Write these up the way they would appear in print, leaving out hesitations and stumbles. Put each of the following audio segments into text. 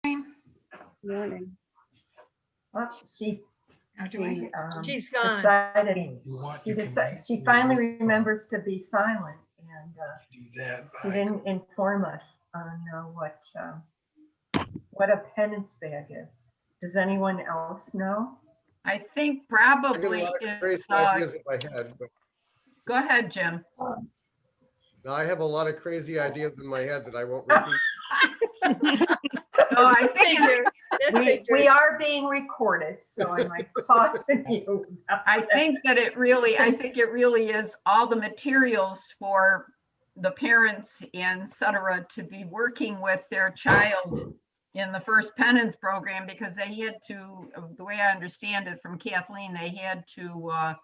Morning. Well, she She's gone. decided, she finally remembers to be silent, and she didn't inform us on what a penance bag is. Does anyone else know? I think I got a probably lot of it's, crazy ideas in my head, but go ahead, Jim. no, I have a lot of crazy ideas in my head that I won't repeat. No, I think We are being recorded, so I might caution you. I think it really is all the materials for the parents and et cetera to be working with their child in the first penance program, because they had to, the way I understand it from Kathleen, they had to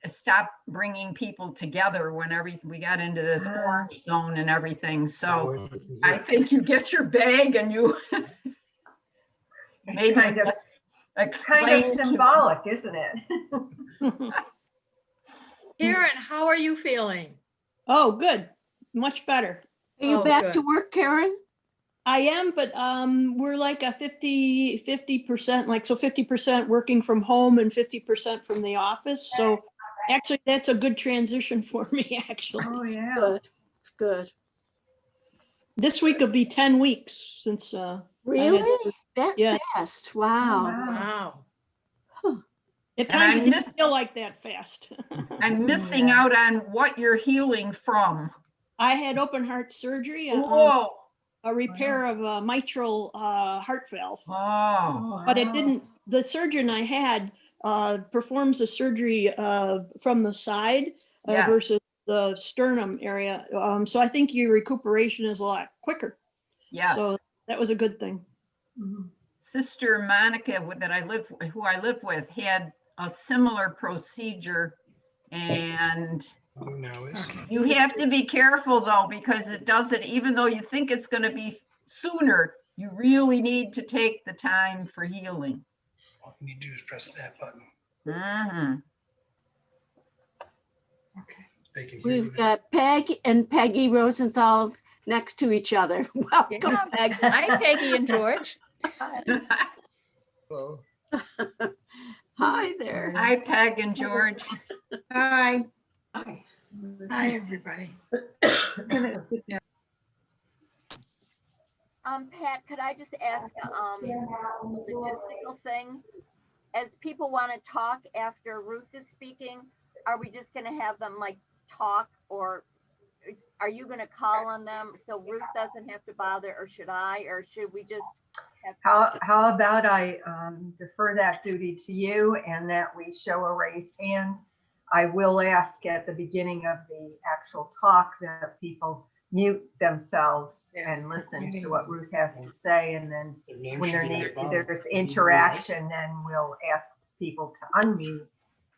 stop bringing people together whenever we got into this orange zone and everything. So I think you get your bag and you maybe Kind of explain to symbolic, isn't it? Karen, how are you feeling? Oh, good. Much better. Are you Oh, back good. to work, Karen? I am, but we're like a 50%, like, so 50% working from home and 50% from the office. So actually, that's a good transition for me, actually. Oh, yeah. Good, good. This week will be 10 weeks since, Really? That Yeah. fast? Wow. Wow. at And I times it miss- didn't feel like that fast. I'm missing Yeah. out on what you're healing from. I had open heart surgery, Whoa. a repair of a mitral heart valve. Oh, But it didn't, the surgeon I had performs the surgery from the side Yes. versus the sternum area. So I think your recuperation is a lot quicker. yes. So that was a good thing. Mhm. Sister Monica who I live with had a similar procedure, and you have to be careful though, because it doesn't, even though you think it's going to be sooner, you really need to take the time for healing. All you need to do is press that button. Mhm. They can hear you. We've got Peg and Peggy Rosenthal next to each other. Welcome, Yeah. Peg. Hi, Peggy and George. So, Hi there. Hi, Peg and George. Hi. Hi, everybody. Pat, could I just ask, a logistical thing? As people want to talk after Ruth is speaking, are we just gonna have them like talk, or are you gonna call on them so Ruth doesn't have to bother, or should I, or should we just have? How about I defer that duty to you, and that we show a raised hand? I will ask at the beginning of the actual talk that people mute themselves and listen to what Ruth has to say, and then Their name when should be at the bottom. there's interaction, then we'll ask people to unmute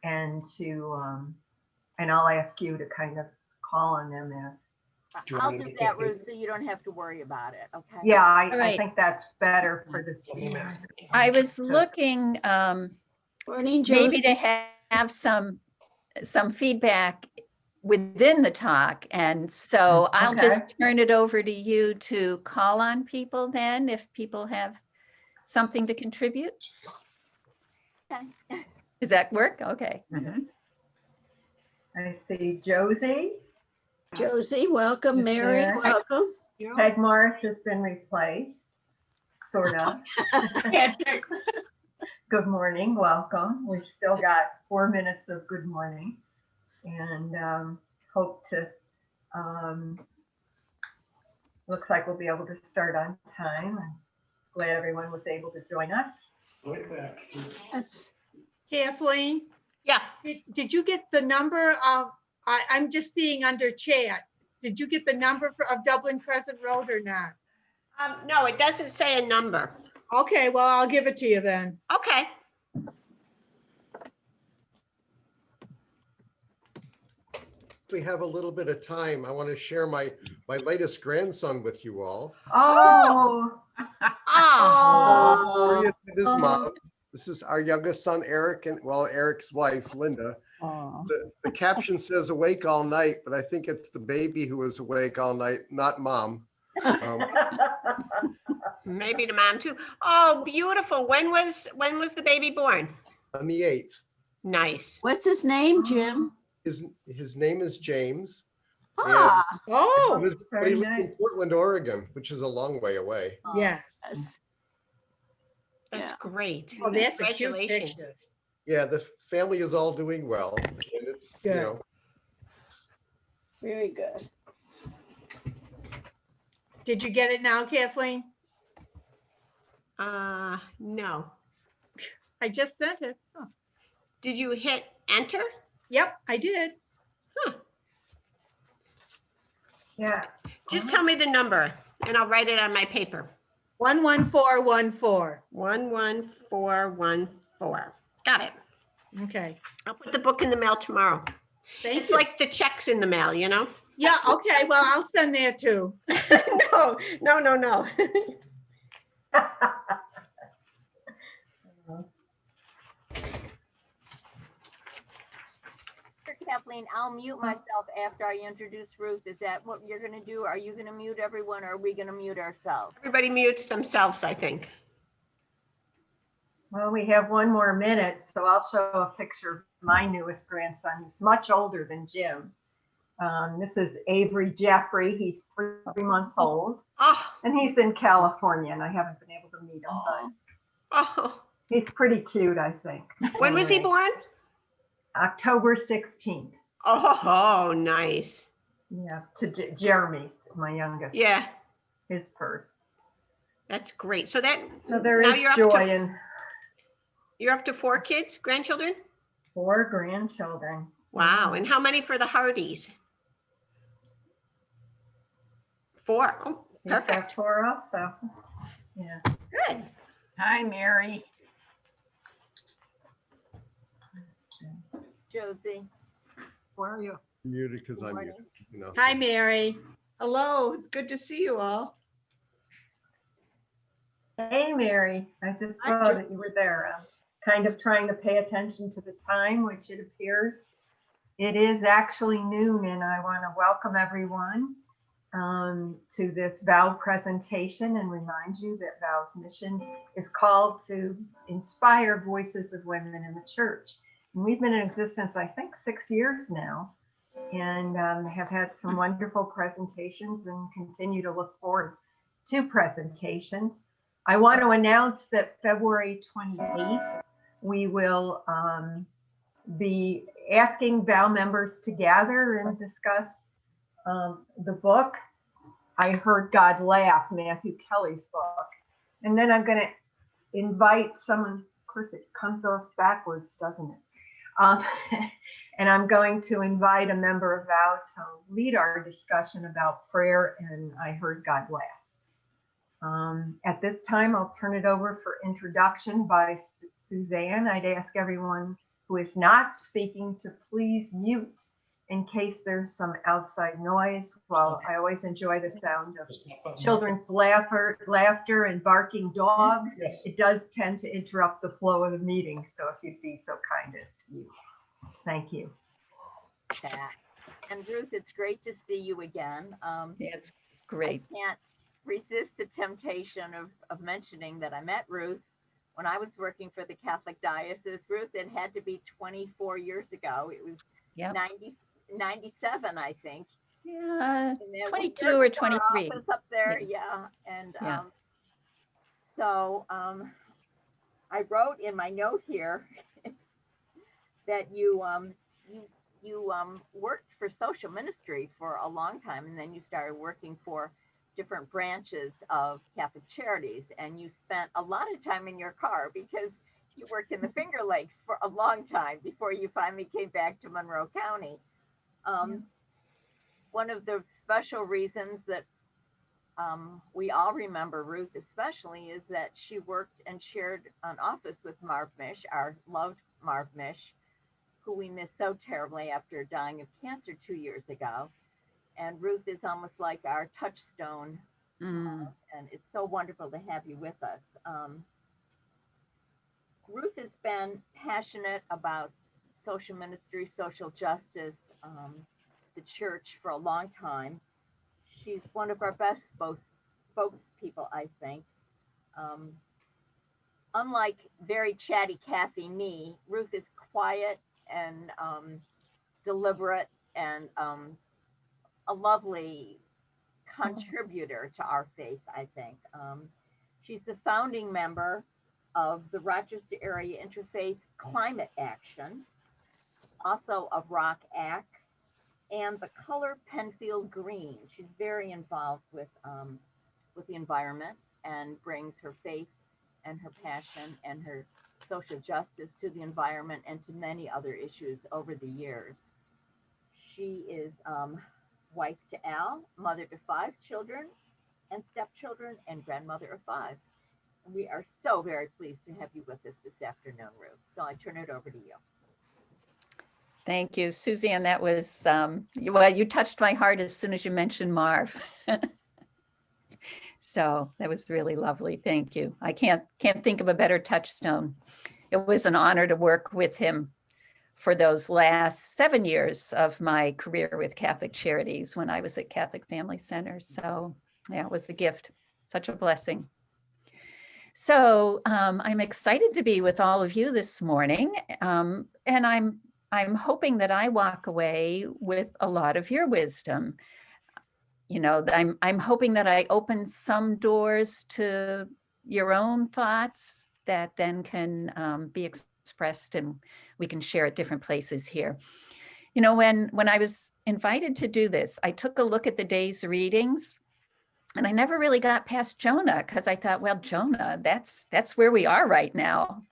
and I'll ask you to kind of call on them as. Do you I'll want me do to that, put the- Ruth, so you don't have to worry about it, okay? Yeah, All I right. think that's better for this. I was looking Morning, maybe Josie. to have some feedback within the talk. And so I'll just Okay. turn it over to you to call on people then, if people have something to contribute. Okay. Does that work? Okay. Mhm. I see Josie. Josie, welcome. Is Mary, there- welcome. Peg Morris has been replaced, sort of. Good morning, welcome. We've still got 4 minutes of good morning, and hope to, looks like we'll be able to start on time. I'm glad everyone was able to join us. Wait back. Yes. Kathleen, Yeah. did you get the number of, I'm just seeing under chat. Did you get the number of Dublin Crescent Road or not? No, it doesn't say a number. Okay, well, I'll give it to you then. Okay. we have a little bit of time. I want to share my latest grandson with you all. Oh, Oh, Here he is with his mom. This is our youngest son, Eric, and well, Eric's wife, Linda. The caption says awake all night, but I think it's the baby who was awake all night, not mom. Maybe the mom too. Oh, beautiful. When was the baby born? On the 8th. Nice. What's his name, Jim? His name is James. Ah, Oh, But very he lives nice. in Portland, Oregon, which is a long way away. yes. yes. That's Yeah. great. Oh, that's a cute Congratulations. picture. Yeah, the family is all doing well. And it's, you Good. know, Very good. Did you get it now, Kathleen? No. I just sent it. Oh, Did you hit enter? yep, I did. Yeah. Just tell me the number and I'll write it on my paper. 11414. 11414. Got it. Okay. I'll put the book in the mail tomorrow. Thank It's you. like the checks in the mail, you know? Yeah, okay, well, I'll send that too. No. Kathleen, I'll mute myself after I introduce Ruth. Is that what you're gonna do? Are you gonna mute everyone or are we gonna mute ourselves? Everybody mutes themselves, I think. Well, we have one more minute, so I'll show a picture of my newest grandson. He's much older than Jim. This is Avery Jeffrey. He's 3 months old, Oh, and he's in California, and I haven't been able to meet him, but oh. he's pretty cute, I think. When was he Anyway, born? October 16th. Oh, nice. Yeah, to Jeremy, my youngest, Yeah, his first. that's great. So that So there now is you're up joy to in you're up to 4 kids, grandchildren? 4 grandchildren. Wow. And how many for the Hardys? 4. Oh, He's got perfect. 4 also. Yeah. Good. Hi, Mary. Josie? Where are you? muted because Good I'm morning. muted, you know. Hi, Mary. Hello, good to see you all. Hey, Mary, I just Hi, saw Jo- that you were there. Kind of trying to pay attention to the time, which it appears it is actually noon, and I want to welcome everyone to this VOW presentation and remind you that VOW's mission is called to inspire voices of women in the church. And we've been in existence, I think, 6 years now, and have had some wonderful presentations and continue to look forward to presentations. I want to announce that February 28th, we will be asking VOW members to gather and discuss the book, I Heard God Laugh, Matthew Kelly's book. And then I'm going to invite someone, of course it comes off backwards, doesn't it? And I'm going to invite a member of VOW to lead our discussion about prayer and I Heard God Laugh. At this time, I'll turn it over for introduction by Suzanne. I'd ask everyone who is not speaking to please mute in case there's some outside noise. Well, I always enjoy the sound of children's laughter and barking dogs. Yes. It does tend to interrupt the flow of the meeting, so if you'd be so kind as to mute. Thank you. And Ruth, it's great to see you again. It's great. I can't resist the temptation of mentioning that I met Ruth when I was working for the Catholic Diocese. Ruth, it had to be 24 years ago. It was Yep. 97, I think. Yeah, And there 22 was or our 23. office up there, Yeah. yeah. And Yeah. so I wrote in my note here that you worked for social ministry for a long time, and then you started working for different branches of Catholic Charities, and you spent a lot of time in your car because you worked in the Finger Lakes for a long time before you finally came back to Monroe County. One of the special reasons that we all remember Ruth especially is that she worked and shared an office with Marv Mish, our loved Marv Mish, who we missed so terribly after dying of cancer 2 years ago. And Ruth is almost like our touchstone, Mm. and it's so wonderful to have you with us. Ruth has been passionate about social ministry, social justice, the church for a long time. She's one of our best spokespeople, I think. Unlike very chatty Kathy me, Ruth is quiet and deliberate and a lovely contributor to our faith, I think. She's a founding member of the Rochester Area Interfaith Climate Action, also of Rock Axe, and the color Penfield Green. She's very involved with the environment and brings her faith and her passion and her social justice to the environment and to many other issues over the years. She is wife to Al, mother to 5 children and stepchildren, and grandmother of 5. We are so very pleased to have you with us this afternoon, Ruth. So I turn it over to you. Thank you, Suzanne. That was, well, you touched my heart as soon as you mentioned Marv. So that was really lovely. Thank you. I can't think of a better touchstone. It was an honor to work with him for those last 7 years of my career with Catholic Charities when I was at Catholic Family Center. So yeah, it was a gift, such a blessing. So I'm excited to be with all of you this morning, and I'm hoping that I walk away with a lot of your wisdom. You know, I'm hoping that I open some doors to your own thoughts that then can be expressed and we can share at different places here. You know, when I was invited to do this, I took a look at the day's readings, and I never really got past Jonah because I thought, well, Jonah, that's where we are right now.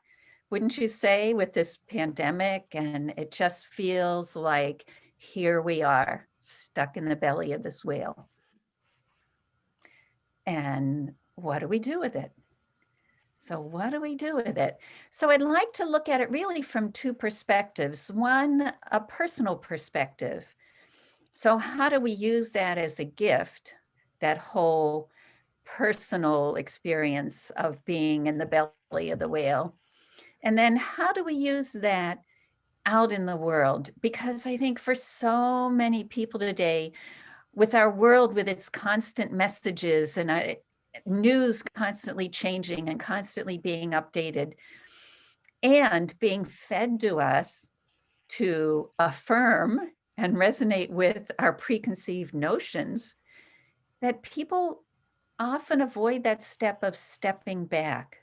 Wouldn't you say, with this pandemic? And it just feels like here we are stuck in the belly of this whale. And what do we do with it? So what do we do with it? So I'd like to look at it really from 2 perspectives. One, a personal perspective. So how do we use that as a gift, that whole personal experience of being in the belly of the whale? And then how do we use that out in the world? Because I think for so many people today, with our world, with its constant messages and news constantly changing and constantly being updated and being fed to us to affirm and resonate with our preconceived notions, that people often avoid that step of stepping back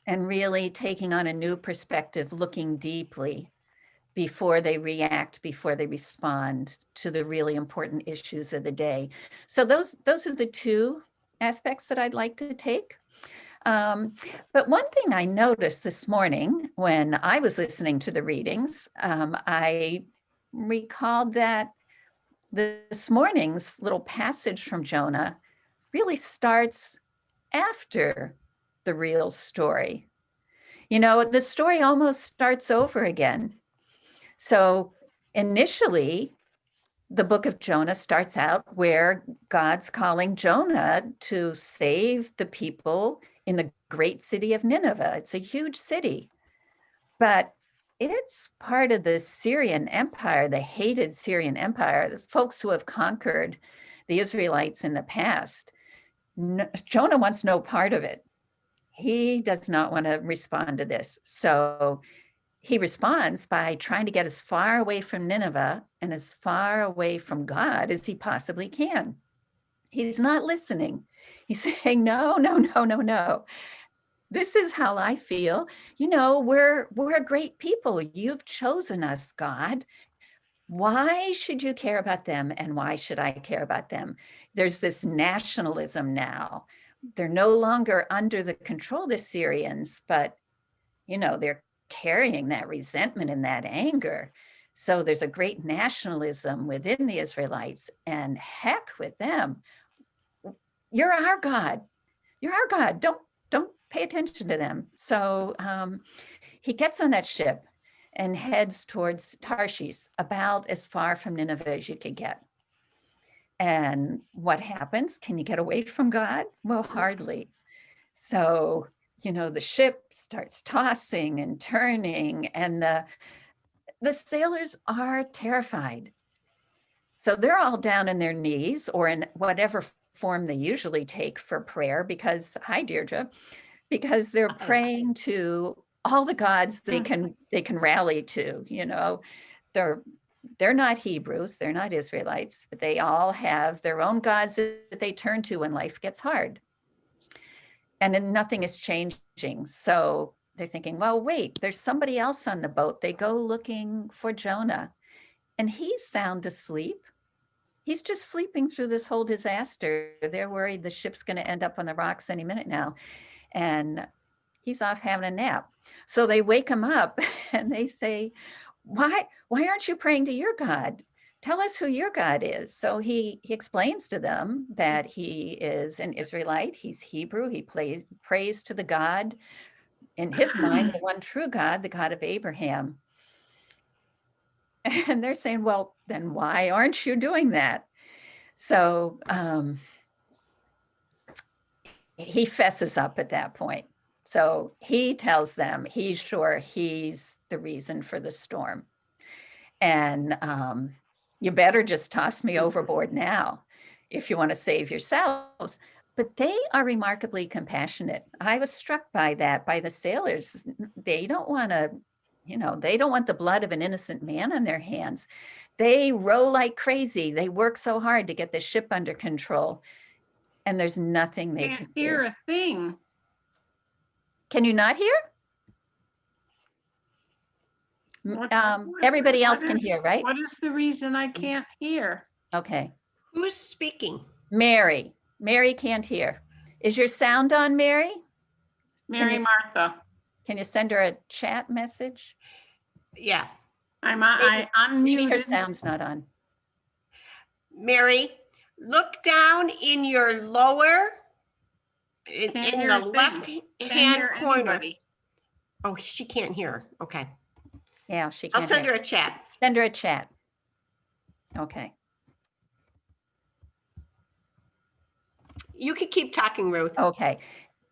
and really taking on a new perspective, looking deeply before they react, before they respond to the really important issues of the day. So those are the 2 aspects that I'd like to take. But one thing I noticed this morning when I was listening to the readings, I recalled that this morning's little passage from Jonah really starts after the real story. You know, the story almost starts over again. So initially, the book of Jonah starts out where God's calling Jonah to save the people in the great city of Nineveh. It's a huge city, but it's part of the Syrian Empire, the hated Syrian Empire, the folks who have conquered the Israelites in the past. Jonah wants no part of it. He does not want to respond to this. So he responds by trying to get as far away from Nineveh and as far away from God as he possibly can. He's not listening. He's saying, no, no, no, no, no. This is how I feel. You know, we're a great people. You've chosen us, God. Why should you care about them? And why should I care about them? There's this nationalism now. They're no longer under the control of the Syrians, but, you know, they're carrying that resentment and that anger. So there's a great nationalism within the Israelites, and heck with them. You're our God. You're our God. Don't pay attention to them. So he gets on that ship and heads towards Tarshish, about as far from Nineveh as you could get. And what happens? Can you get away from God? Well, hardly. So, you know, the ship starts tossing and turning, and the sailors are terrified. So they're all down on their knees or in whatever form they usually take for prayer because, hi Deirdre, because they're Hi. praying to all the gods they can rally to, you know. They're not Hebrews, they're not Israelites, but they all have their own gods that they turn to when life gets hard. And then nothing is changing. So they're thinking, well, wait, there's somebody else on the boat. They go looking for Jonah, and he's sound asleep. He's just sleeping through this whole disaster. They're worried the ship's going to end up on the rocks any minute now. And he's off having a nap. So they wake him up and they say, why aren't you praying to your God? Tell us who your God is. So he explains to them that he is an Israelite. He's Hebrew. He prays to the God, in his mind, the one true God, the God of Abraham. And they're saying, well, then why aren't you doing that? So he fesses up at that point. So he tells them he's sure he's the reason for the storm. And you better just toss me overboard now if you want to save yourselves. But they are remarkably compassionate. I was struck by that, by the sailors. They don't want to, you know, they don't want the blood of an innocent man on their hands. They row like crazy. They work so hard to get the ship under control. And there's nothing they can hear do. a thing. Can you not hear? Everybody else can hear, right? What is the reason I can't hear? Okay. Who's speaking? Mary. Mary can't hear. Is your sound on, Mary? Mary Martha. Can you send her a chat message? Yeah. Maybe unmuted. her sound's not on. Mary, look down in your lower, in Can't the hear a thing. left Can't hand hear corner. anybody. Oh, she can't hear. Okay. Yeah, she I'll can't send hear. her a chat. Send her a chat. Okay. You could keep talking, Ruth. Okay.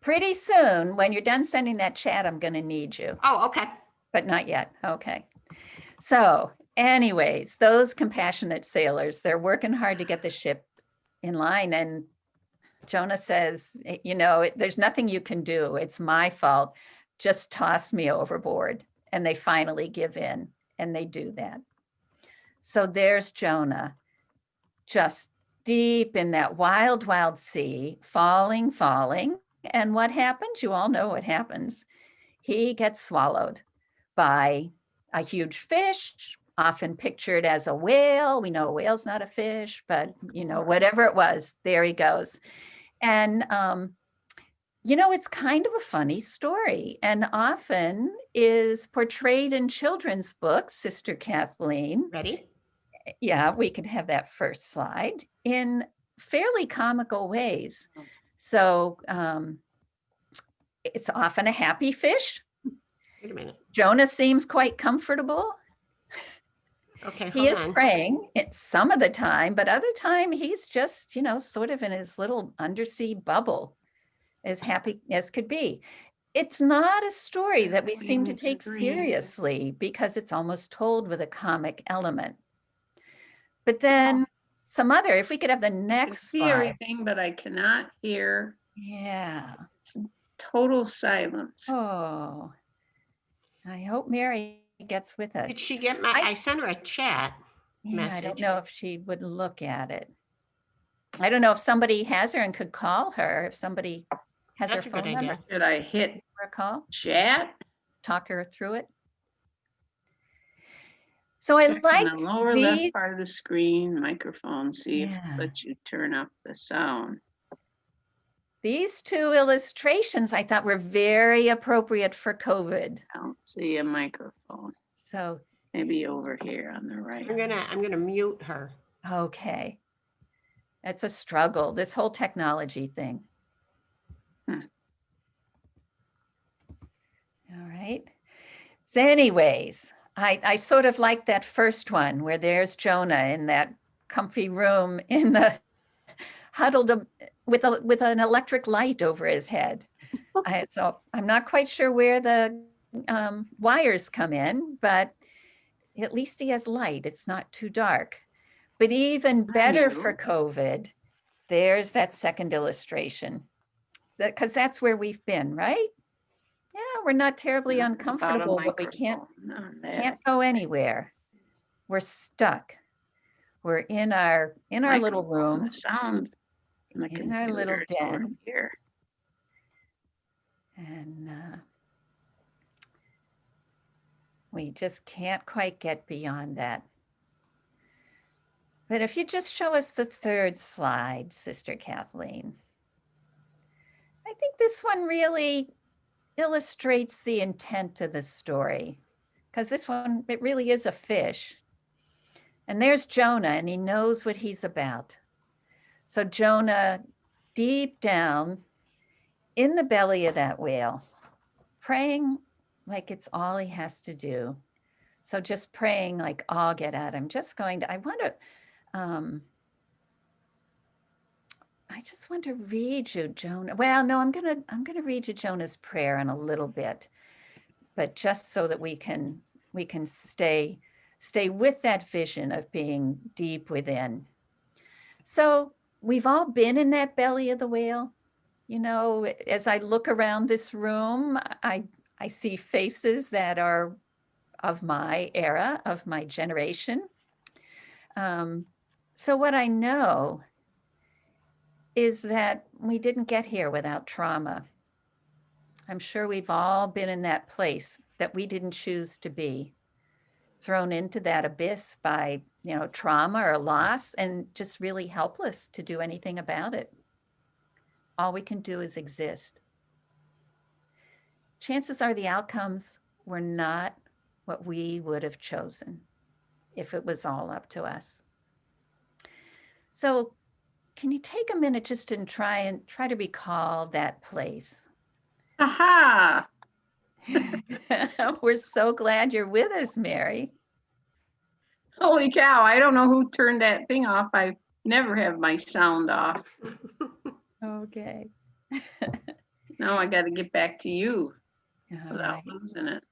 Pretty soon, when you're done sending that chat, I'm going to need you, Oh, okay. but not yet. Okay. So anyways, those compassionate sailors, they're working hard to get the ship in line. And Jonah says, you know, there's nothing you can do. It's my fault. Just toss me overboard. And they finally give in, and they do that. So there's Jonah, just deep in that wild, wild sea, falling. And what happens? You all know what happens. He gets swallowed by a huge fish, often pictured as a whale. We know a whale's not a fish, but you know, whatever it was, there he goes. And you know, it's kind of a funny story and often is portrayed in children's books, Sister Kathleen. Ready? Yeah, we could have that first slide, in fairly comical ways. So it's often a happy fish. Wait a minute. Jonah seems quite comfortable. Okay, He hold is on. praying some of the time, but other time he's just, you know, sort of in his little undersea bubble, as happy as could be. It's not a story that we seem to take seriously because it's almost told with a comic element. But then some other, if we could have the I can next see slide. everything, but I cannot hear. Yeah. It's total silence. Oh, I hope Mary gets with us. Did she get my, I sent her a chat Yeah, I don't message. know if she would look at it. I don't know if somebody has her and could call her, if somebody has That's her a good phone number. idea. Should I hit Give her a call, chat? talk her through it. So I Check in liked the lower these. left part of the screen, microphone, see if Yeah. it lets you turn up the sound. These two illustrations I thought were very appropriate for COVID. I don't see a microphone. So, Maybe over here on the right. I'm gonna mute her. okay. It's a struggle, this whole technology thing. All right. So anyways, I sort of like that first one where there's Jonah in that comfy room in the huddled with an electric light over his head. So I'm not quite sure where the wires come in, but at least he has light. It's not too dark. But even better for COVID, there's that second illustration. Because that's where we've been, right? Yeah, we're not terribly uncomfortable, but we can't go anywhere. We're stuck. We're in our little rooms, Sound. in our little den. And we just can't quite get beyond that. But if you just show us the third slide, Sister Kathleen. I think this one really illustrates the intent of the story, because this one, it really is a fish. And there's Jonah, and he knows what he's about. So Jonah, deep down in the belly of that whale, praying like it's all he has to do. So just praying like, I'll get at him. I just want to read you Jonah. Well, no, I'm gonna read you Jonah's prayer in a little bit, but just so that we can stay with that vision of being deep within. So we've all been in that belly of the whale. You know, as I look around this room, I see faces that are of my era, of my generation. So what I know is that we didn't get here without trauma. I'm sure we've all been in that place that we didn't choose to be, thrown into that abyss by, trauma or loss, and just really helpless to do anything about it. All we can do is exist. Chances are the outcomes were not what we would have chosen if it was all up to us. So can you take a minute just and try to recall that place? Aha! We're so glad you're with us, Mary. Holy cow, I don't know who turned that thing off. I never have my sound off. Okay. Now I got to get back to you All without right. losing it.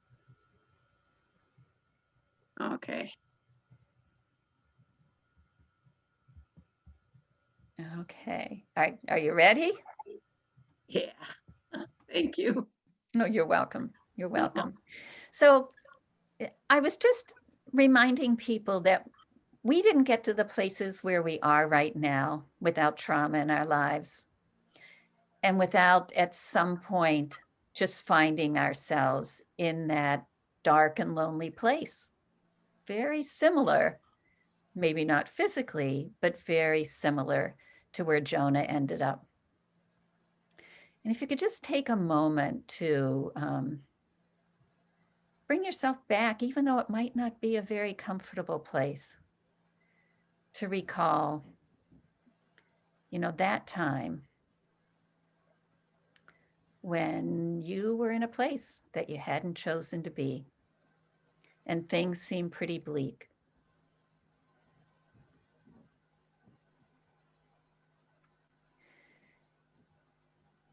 Okay. Okay. Are you ready? Yeah. Thank you. No, you're welcome. You're welcome. So I was just reminding people that we didn't get to the places where we are right now without trauma in our lives, and without at some point just finding ourselves in that dark and lonely place. Very similar, maybe not physically, but very similar to where Jonah ended up. And if you could just take a moment to bring yourself back, even though it might not be a very comfortable place, to recall, that time when you were in a place that you hadn't chosen to be, and things seemed pretty bleak.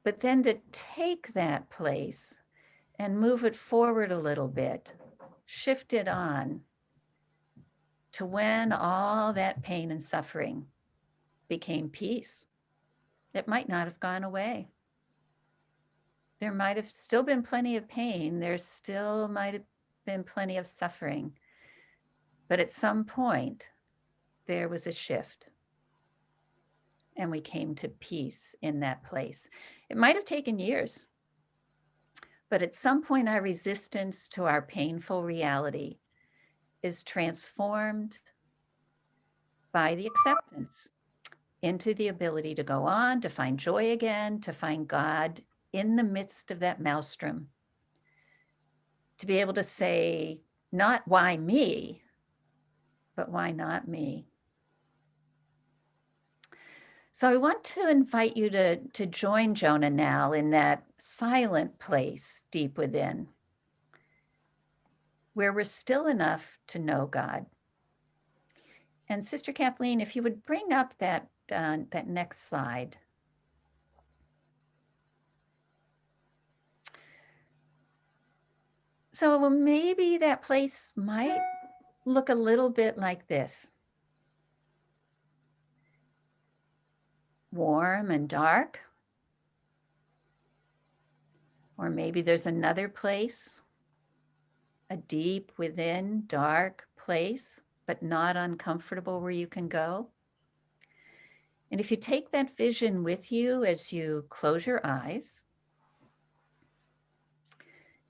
But then to take that place and move it forward a little bit, shift it on to when all that pain and suffering became peace. It might not have gone away. There might have still been plenty of pain. There still might have been plenty of suffering. But at some point, there was a shift. And we came to peace in that place. It might have taken years, but at some point our resistance to our painful reality is transformed by the acceptance into the ability to go on, to find joy again, to find God in the midst of that maelstrom, to be able to say, not why me, but why not me? So I want to invite you to join Jonah now in that silent place deep within, where we're still enough to know God. And Sister Kathleen, if you would bring up that next slide. So maybe that place might look a little bit like this. warm and dark. Or maybe there's another place, a deep within dark place, but not uncomfortable where you can go. And if you take that vision with you as you close your eyes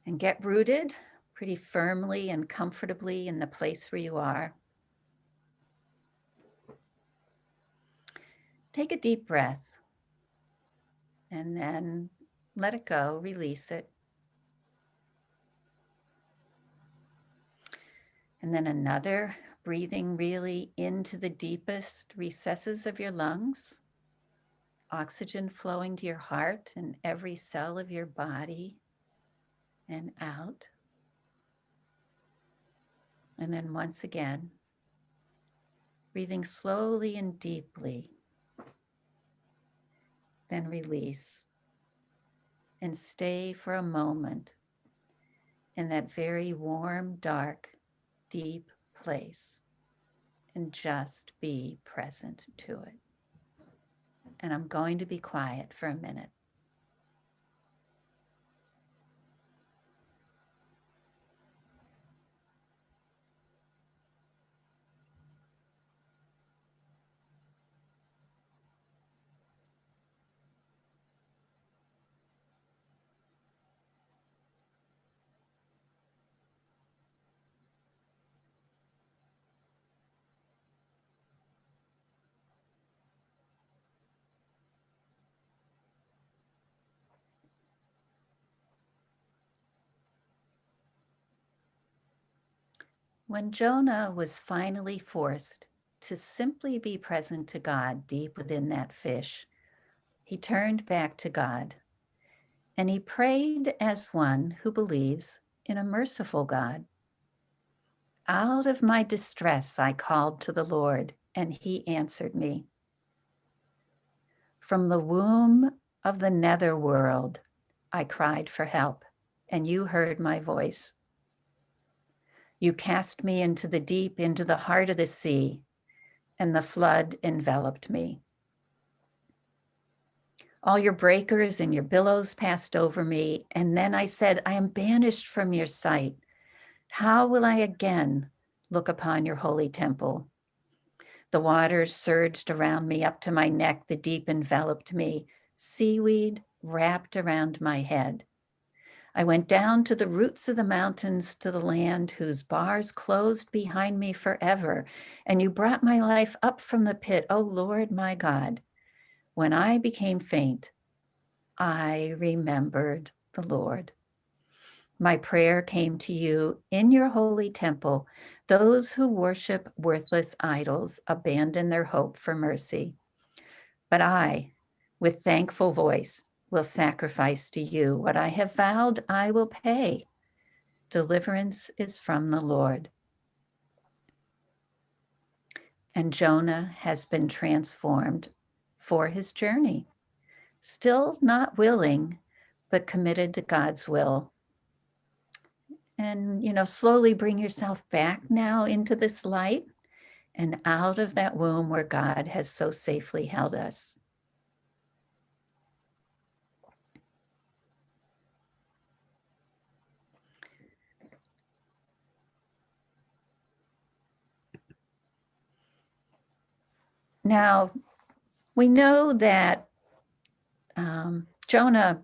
and get rooted pretty firmly and comfortably in the place where you are, take a deep breath and then let it go, release it. And then another, breathing really into the deepest recesses of your lungs, oxygen flowing to your heart and every cell of your body and out. And then once again, breathing slowly and deeply, then release and stay for a moment in that very warm, dark, deep place and just be present to it. And I'm going to be quiet for a minute. When Jonah was finally forced to simply be present to God deep within that fish, he turned back to God and he prayed as one who believes in a merciful God. Out of my distress, I called to the Lord and he answered me. From the womb of the netherworld, I cried for help and you heard my voice. You cast me into the deep, into the heart of the sea, and the flood enveloped me. All your breakers and your billows passed over me, and then I said, I am banished from your sight. How will I again look upon your holy temple? The waters surged around me up to my neck, the deep enveloped me, seaweed wrapped around my head. I went down to the roots of the mountains, to the land whose bars closed behind me forever. And you brought my life up from the pit, O Lord, my God. When I became faint, I remembered the Lord. My prayer came to you in your holy temple. Those who worship worthless idols abandon their hope for mercy. But I, with thankful voice, will sacrifice to you. What I have vowed, I will pay. Deliverance is from the Lord. And Jonah has been transformed for his journey, still not willing, but committed to God's will. And, slowly bring yourself back now into this light and out of that womb where God has so safely held us. Now, we know that Jonah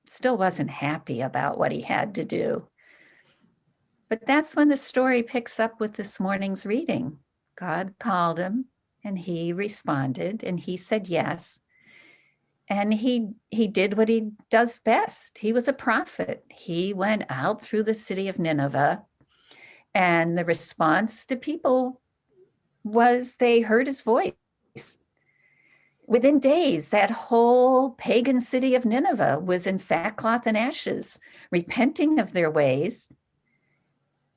still wasn't happy about what he had to do. But that's when the story picks up with this morning's reading. God called him and he responded and he said yes. And he did what he does best. He was a prophet. He went out through the city of Nineveh, and the response to people was they heard his voice. Within days, that whole pagan city of Nineveh was in sackcloth and ashes, repenting of their ways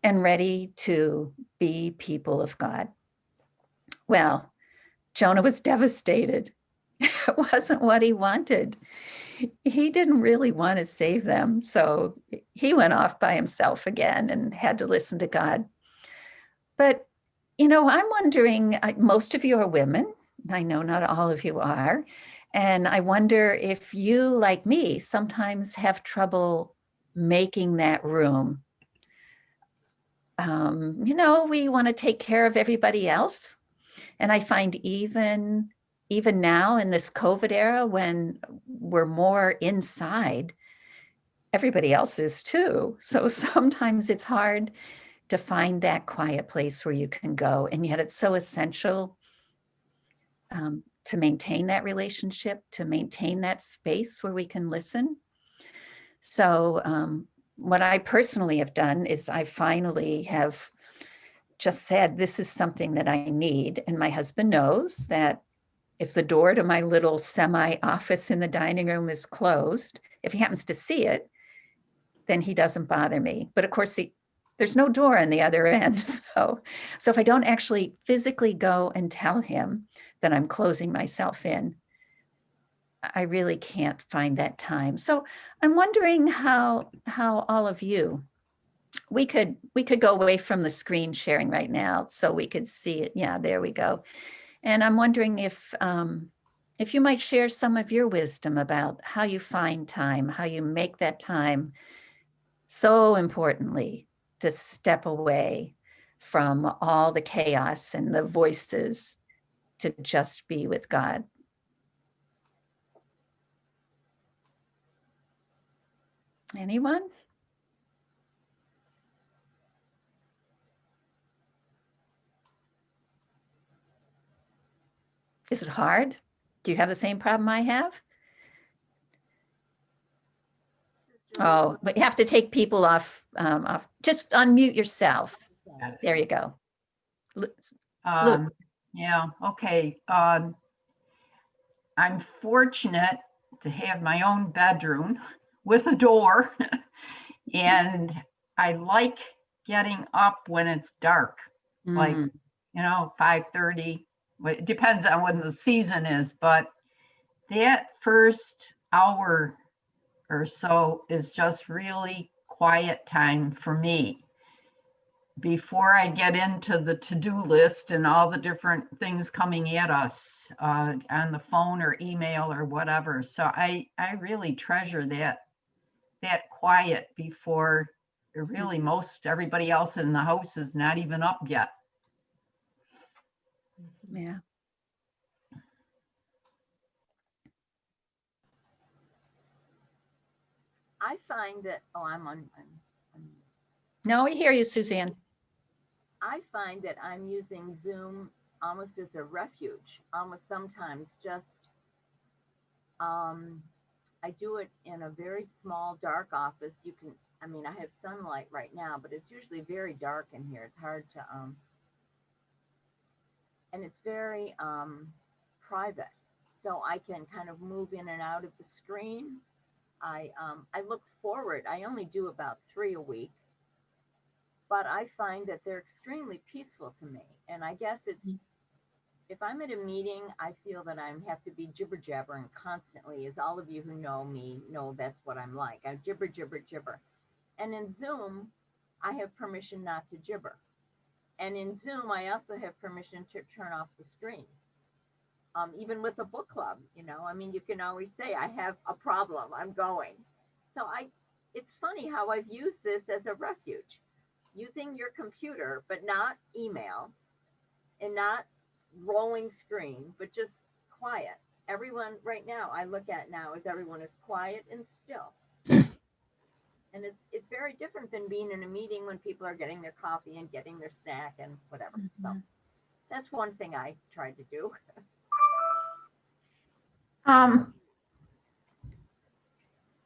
and ready to be people of God. Well, Jonah was devastated. It wasn't what he wanted. He didn't really want to save them, so he went off by himself again and had to listen to God. But, I'm wondering, most of you are women. I know not all of you are. And I wonder if you, like me, sometimes have trouble making that room. We want to take care of everybody else. And I find even now in this COVID era, when we're more inside, everybody else is too. So sometimes it's hard to find that quiet place where you can go. And yet it's so essential to maintain that relationship, to maintain that space where we can listen. So what I personally have done is I finally have just said, this is something that I need. And my husband knows that if the door to my little semi-office in the dining room is closed, if he happens to see it, then he doesn't bother me. But of course, there's no door on the other end. So if I don't actually physically go and tell him that I'm closing myself in, I really can't find that time. So I'm wondering how all of you, we could go away from the screen sharing right now so we could see it. Yeah, there we go. And I'm wondering if you might share some of your wisdom about how you find time, how you make that time, so importantly, to step away from all the chaos and the voices to just be with God. Anyone? Is it hard? Do you have the same problem I have? Oh, but you have to take people off. Just unmute yourself. There you go. Yeah, okay. I'm fortunate to have my own bedroom with a door. And I like getting up when it's dark, like, 5:30. It depends on when the season is, but that first hour or so is just really quiet time for me before I get into the to-do list and all the different things coming at us on the phone or email or whatever. So I really treasure that quiet before really most everybody else in the house is not even up yet. Yeah. I find that, I'm No, we hear you, Suzanne. I find that I'm using Zoom almost as a refuge, almost sometimes just, I do it in a very small, dark office. I have sunlight right now, but it's usually very dark in here. It's hard to, and it's very private. So I can kind of move in and out of the screen. I look forward. I only do about 3 a week, but I find that they're extremely peaceful to me. And I guess if I'm at a meeting, I feel that I have to be jibber jabbering constantly. As all of you who know me know, that's what I'm like. I jibber, jibber, jibber. And in Zoom, I have permission not to gibber. And in Zoom, I also have permission to turn off the screen. Even with a book club, you can always say, I have a problem, I'm going. So it's funny how I've used this as a refuge, using your computer, but not email and not rolling screen, but just quiet. Everyone right now, I look at now is everyone is quiet and still. And it's very different than being in a meeting when people are getting their coffee and getting their snack and whatever. So that's one thing I tried to do.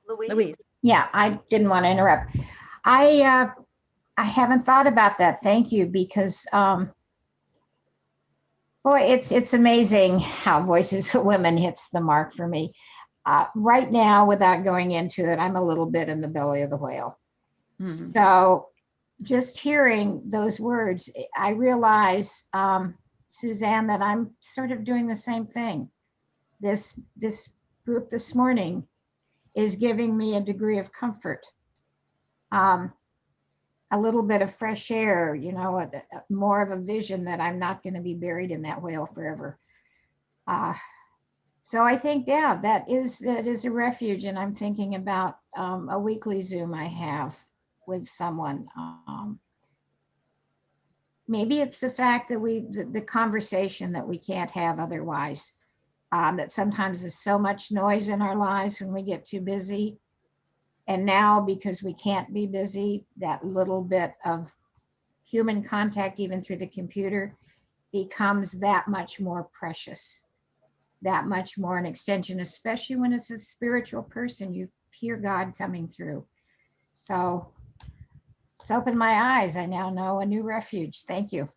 Louise. Yeah, I didn't want to interrupt. I haven't thought about that. Thank you, because boy, it's amazing how Voices of Women hits the mark for me. Right now, without going into it, I'm a little bit in the belly of the whale. Mm-hmm. So just hearing those words, I realize, Suzanne, that I'm sort of doing the same thing. This group this morning is giving me a degree of comfort, a little bit of fresh air, more of a vision that I'm not going to be buried in that whale forever. So I think, yeah, that is a refuge. And I'm thinking about a weekly Zoom I have with someone. Maybe it's the fact that the conversation that we can't have otherwise. That sometimes there's so much noise in our lives when we get too busy. And now, because we can't be busy, that little bit of human contact, even through the computer, becomes that much more precious, that much more an extension, especially when it's a spiritual person. You hear God coming through. So it's opened my eyes. I now know a new refuge. Thank you.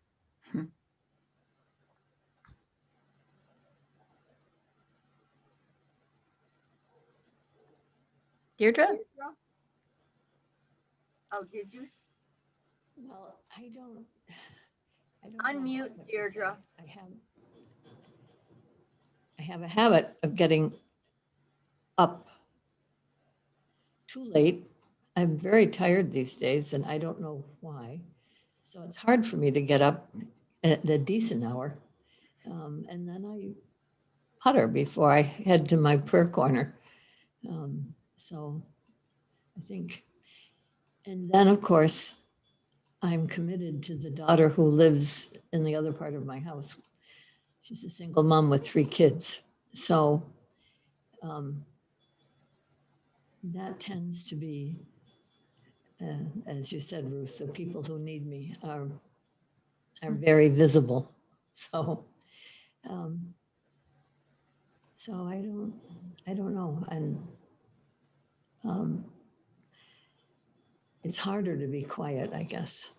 Deirdre? Oh, did you Well, I don't know unmute, what to Deirdre? say. I have a habit of getting up too late. I'm very tired these days and I don't know why. So it's hard for me to get up at a decent hour. And then I putter before I head to my prayer corner. So I think, and then of course, I'm committed to the daughter who lives in the other part of my house. She's a single mom with 3 kids. So that tends to be, as you said, Ruth, the people who need me are very visible. So, so I don't know. And it's harder to be quiet, I guess.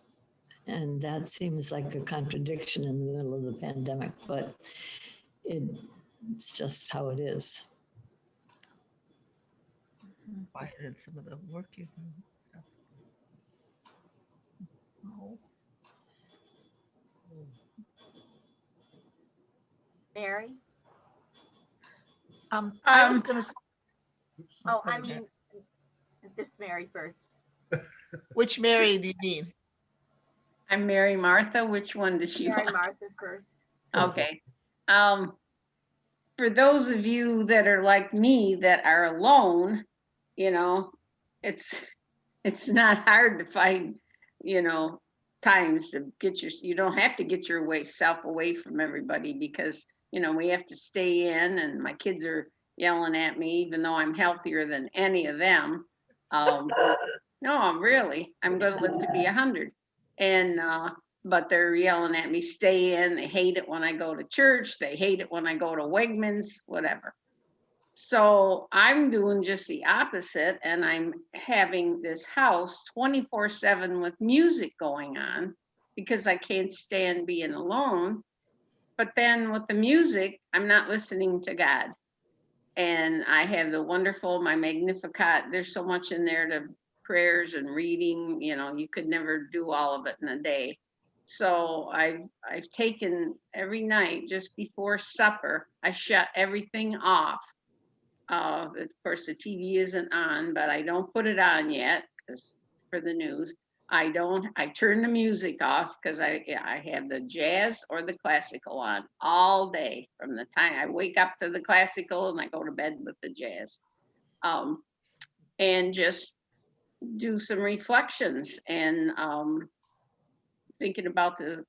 And that seems like a contradiction in the middle of the pandemic, but it's just how it is. Quieted some of the work you do. So. Oh. Mary? I was gonna. Oh, I mean, this Mary first. Which Mary do you mean? I'm Mary Martha. Which one does she Mary want? Martha first. Okay. For those of you that are like me that are alone, you know, it's not hard to find, you know, times to get you don't have to get yourself away from everybody because, you know, we have to stay in and my kids are yelling at me, even though I'm healthier than any of them. No, I'm going to live to be 100. And, but they're yelling at me, stay in. They hate it when I go to church. They hate it when I go to Wegmans, whatever. So I'm doing just the opposite. And I'm having this house 24/7 with music going on because I can't stand being alone. But then with the music, I'm not listening to God. And I have the wonderful, my Magnificat. There's so much in there to prayers and reading, you know, you could never do all of it in a day. So I've taken every night just before supper, I shut everything off. Of course, the TV isn't on, but I don't put it on yet because for the news. I turn the music off because I have the jazz or the classical on all day from the time I wake up to the classical and I go to bed with the jazz. And just do some reflections and thinking about the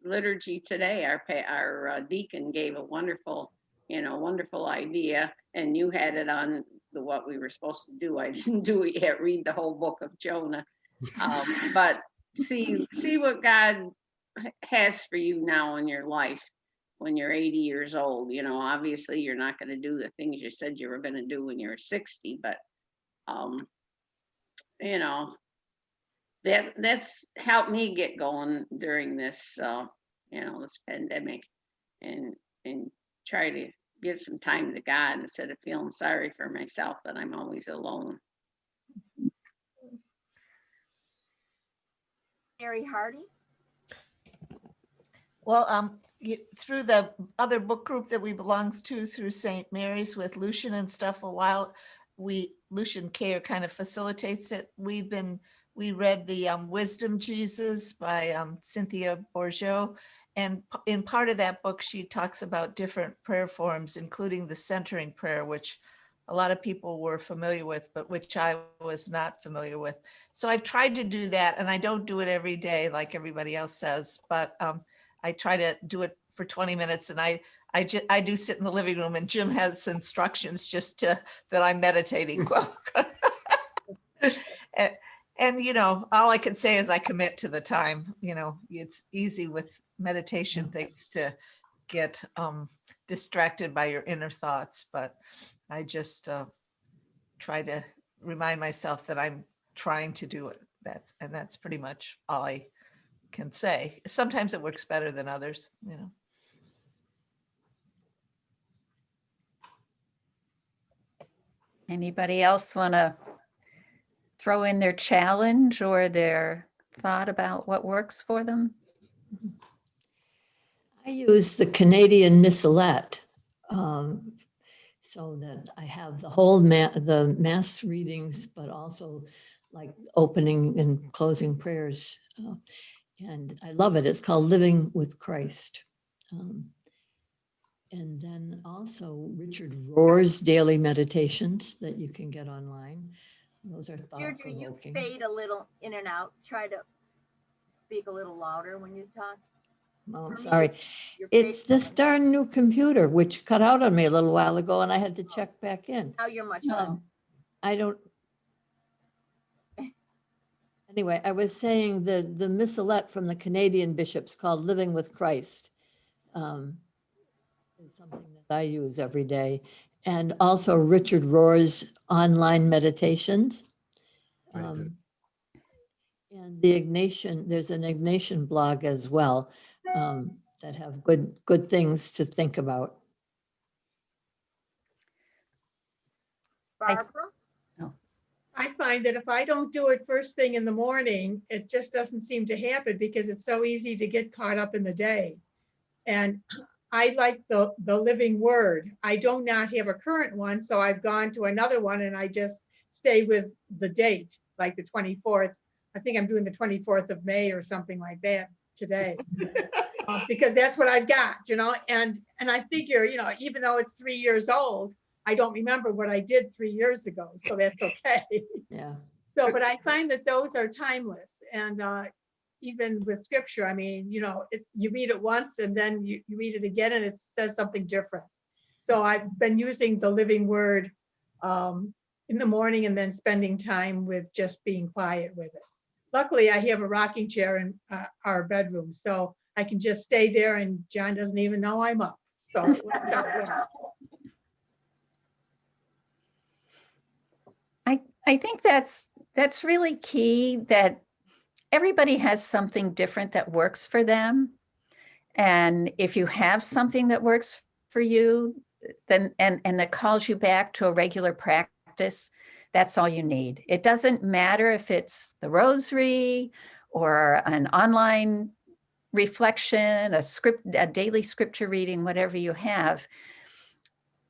liturgy today. Our deacon gave a wonderful idea, and you had it on what we were supposed to do. I didn't do it yet. Read the whole book of Jonah, but see what God has for you now in your life when you're 80 years old. You know, obviously you're not going to do the things you said you were going to do when you were 60, but you know, that's helped me get going during this, this pandemic, and try to give some time to God instead of feeling sorry for myself that I'm always alone. Mary Hardy? Well, through the other book group that we belong to through St. Mary's with Lucian and stuff, a while, Lucian Care kind of facilitates it. We read the Wisdom Jesus by Cynthia Bourgeot, in part of that book, she talks about different prayer forms, including the centering prayer, which a lot of people were familiar with, but which I was not familiar with. So I've tried to do that, and I don't do it every day like everybody else says, but I try to do it for 20 minutes, and I do sit in the living room, and Jim has instructions just to that I'm meditating. And you know, all I can say is I commit to the time. You know, it's easy with meditation things to get distracted by your inner thoughts, but I just try to remind myself that I'm trying to do it. That's pretty much all I can say. Sometimes it works better than others, you know. Anybody else want to throw in their challenge or their thought about what works for them? I use the Canadian Missalette, so that I have the whole the mass readings, but also like opening and closing prayers. And I love it. It's called Living with Christ. And then also Richard Rohr's daily meditations that you can get online. Those are Deirdre, you thought-provoking. fade a little in and out. Try to speak a little louder when you talk. Oh, I'm For me, sorry. you're It's fading. this darn new computer, which cut out on me a little while ago, and I had to check back in. Now you're much better. I don't. Anyway, I was saying the missalette from the Canadian bishops called Living with Christ is something that I use every day. And also Richard Rohr's online meditations. And the Ignatian, there's an Ignatian blog as well that have good things to think about. Barbara? I find that if I don't do it first thing in the morning, it just doesn't seem to happen because it's so easy to get caught up in the day. And I like the living word. I do not have a current one, so I've gone to another one and I just stay with the date, like the 24th. I think I'm doing the 24th of May or something like that today. Because that's what I've got, you know, and I figure, you know, even though it's 3 years old, I don't remember what I did 3 years ago, so that's okay. Yeah. So, but I find that those are timeless, and even with scripture, I mean, you know, you read it once and then you read it again and it says something different. So I've been using the living word in the morning and then spending time with just being quiet with it. Luckily, I have a rocking chair in our bedroom, so I can just stay there and John doesn't even know I'm up. So it works out well. I think that's really key, that everybody has something different that works for them. And if you have something that works for you, then and that calls you back to a regular practice, that's all you need. It doesn't matter if it's the rosary or an online reflection, a daily scripture reading, whatever you have.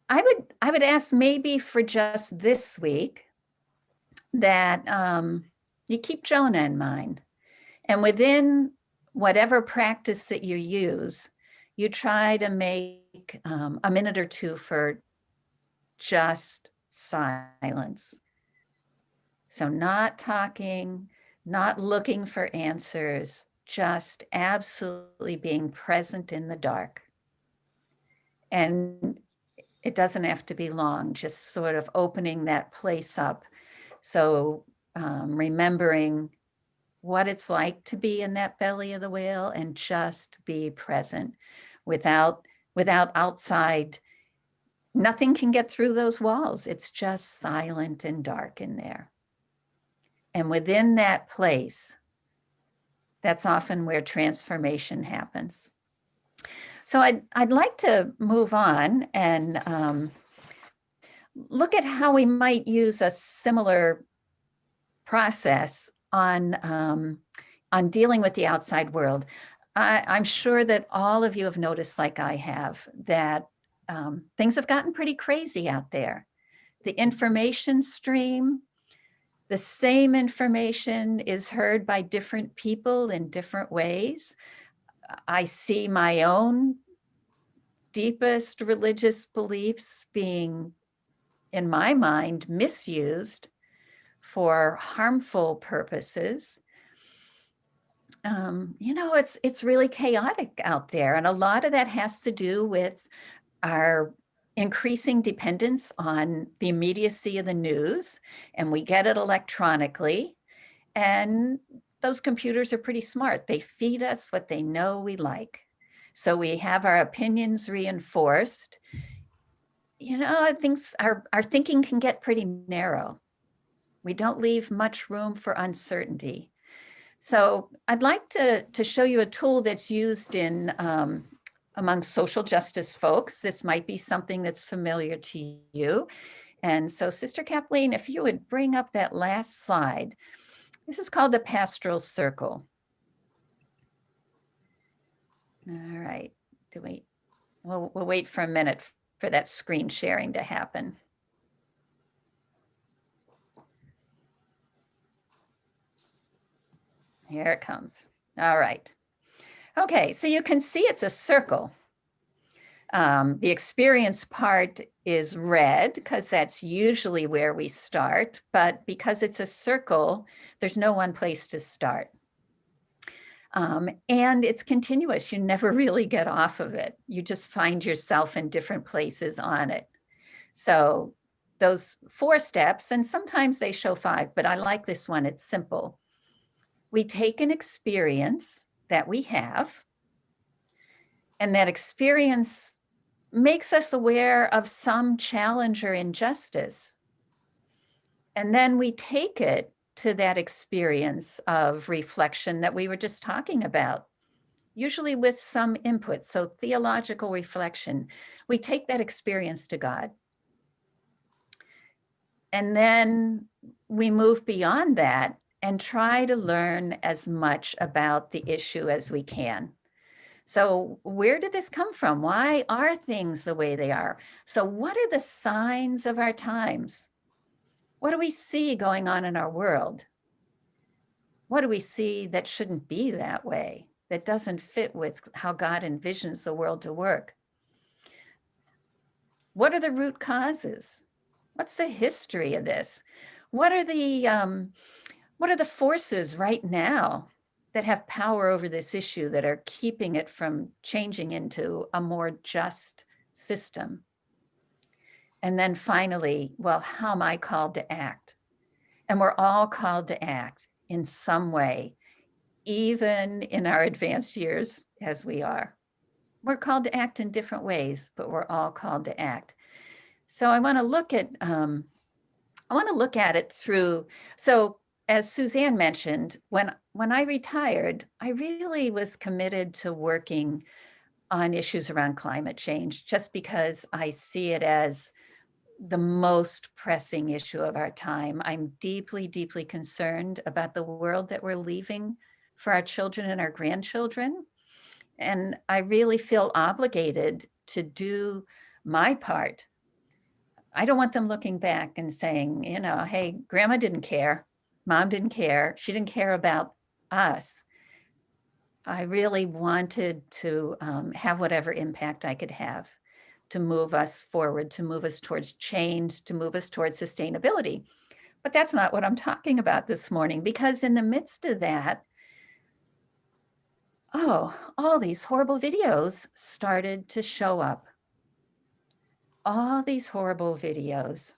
I would ask maybe for just this week that you keep Jonah in mind. And within whatever practice that you use, you try to make a minute or two for just silence. So not talking, not looking for answers, just absolutely being present in the dark. And it doesn't have to be long, just sort of opening that place up. So remembering what it's like to be in that belly of the whale and just be present without outside. Nothing can get through those walls. It's just silent and dark in there. And within that place, that's often where transformation happens. So I'd like to move on and look at how we might use a similar process on dealing with the outside world. I'm sure that all of you have noticed, like I have, that things have gotten pretty crazy out there. The information stream, the same information is heard by different people in different ways. I see my own deepest religious beliefs being, in my mind, misused for harmful purposes. It's really chaotic out there. And a lot of that has to do with our increasing dependence on the immediacy of the news, and we get it electronically. And those computers are pretty smart. They feed us what they know we like. So we have our opinions reinforced. Our thinking can get pretty narrow. We don't leave much room for uncertainty. So I'd like to show you a tool that's used in among social justice folks. This might be something that's familiar to you. And so Sister Kathleen, if you would bring up that last slide. This is called the pastoral circle. All right, we'll wait for a minute for that screen sharing to happen. Here it comes. All right. Okay, so you can see it's a circle. The experience part is red because that's usually where we start, but because it's a circle, there's no one place to start. And it's continuous. You never really get off of it. You just find yourself in different places on it. So those 4 steps, and sometimes they show 5, but I like this one. It's simple. We take an experience that we have, and that experience makes us aware of some challenge or injustice. And then we take it to that experience of reflection that we were just talking about, usually with some input. So theological reflection, we take that experience to God. And then we move beyond that and try to learn as much about the issue as we can. So where did this come from? Why are things the way they are? So what are the signs of our times? What do we see going on in our world? What do we see that shouldn't be that way, that doesn't fit with how God envisions the world to work? What are the root causes? What's the history of this? What are the forces right now that have power over this issue that are keeping it from changing into a more just system? And then finally, well, how am I called to act? And we're all called to act in some way, even in our advanced years as we are. We're called to act in different ways, but we're all called to act. So I want to look at it through, so as Suzanne mentioned, when I retired, I really was committed to working on issues around climate change, just because I see it as the most pressing issue of our time. I'm deeply, deeply concerned about the world that we're leaving for our children and our grandchildren. And I really feel obligated to do my part. I don't want them looking back and saying, hey, grandma didn't care. Mom didn't care. She didn't care about us. I really wanted to have whatever impact I could have to move us forward, to move us towards change, to move us towards sustainability. But that's not what I'm talking about this morning, because in the midst of that, all these horrible videos started to show up. All these horrible videos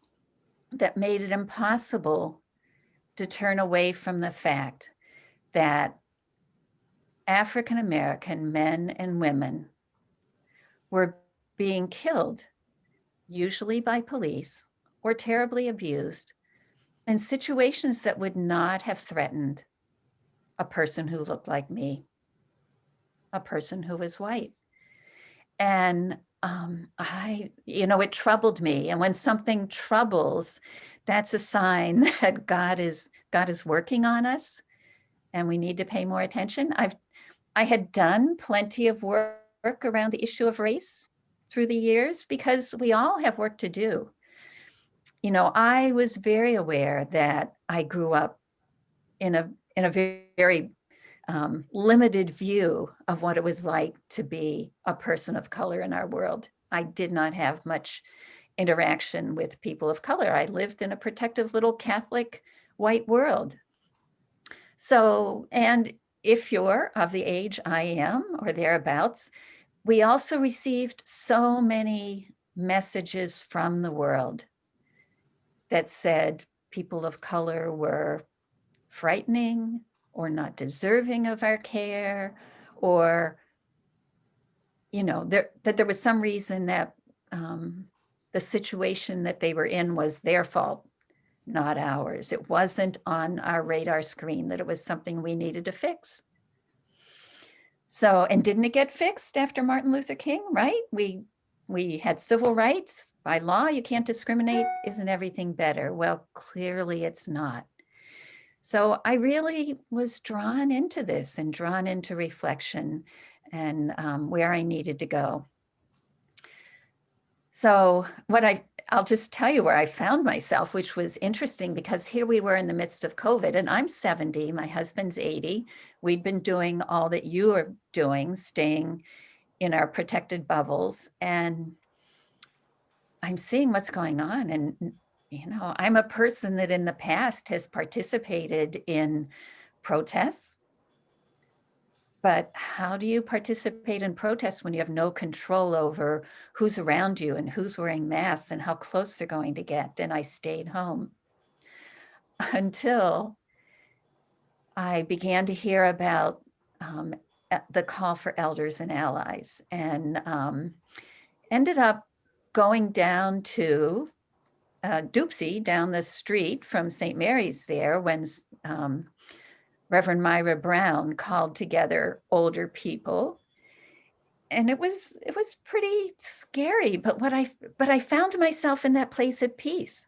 that made it impossible to turn away from the fact that African American men and women were being killed, usually by police, or terribly abused in situations that would not have threatened a person who looked like me, a person who was white. And it troubled me. And when something troubles, that's a sign that God is working on us, and we need to pay more attention. I had done plenty of work around the issue of race through the years, because we all have work to do. I was very aware that I grew up in a very limited view of what it was like to be a person of color in our world. I did not have much interaction with people of color. I lived in a protective little Catholic white world. So, and if you're of the age I am or thereabouts, we also received so many messages from the world that said people of color were frightening or not deserving of our care, or, you know, that there was some reason that the situation that they were in was their fault, not ours. It wasn't on our radar screen that it was something we needed to fix. So, and didn't it get fixed after Martin Luther King, right? We had civil rights. By law, you can't discriminate. Isn't everything better? Well, clearly it's not. So I really was drawn into this and drawn into reflection and where I needed to go. So I'll just tell you where I found myself, which was interesting because here we were in the midst of COVID, and I'm 70, my husband's 80. We'd been doing all that you are doing, staying in our protected bubbles, and I'm seeing what's going on. And, you know, I'm a person that in the past has participated in protests. But how do you participate in protests when you have no control over who's around you and who's wearing masks and how close they're going to get? And I stayed home until I began to hear about the call for elders and allies, and ended up going down to Doopsy down the street from St. Mary's there when Reverend Myra Brown called together older people. And it was pretty scary, but I found myself in that place of peace.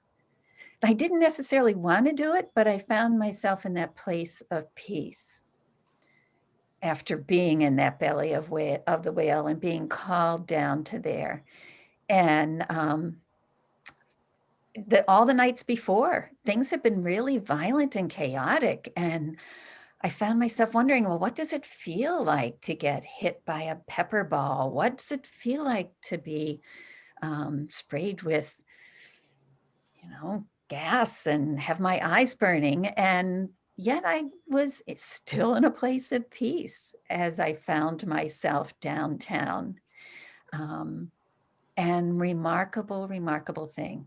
I didn't necessarily want to do it, but I found myself in that place of peace after being in that belly of the whale and being called down to there. And all the nights before, things have been really violent and chaotic. And I found myself wondering, well, what does it feel like to get hit by a pepper ball? What does it feel like to be sprayed with, you know, gas and have my eyes burning? And yet I was still in a place of peace as I found myself downtown. And remarkable thing.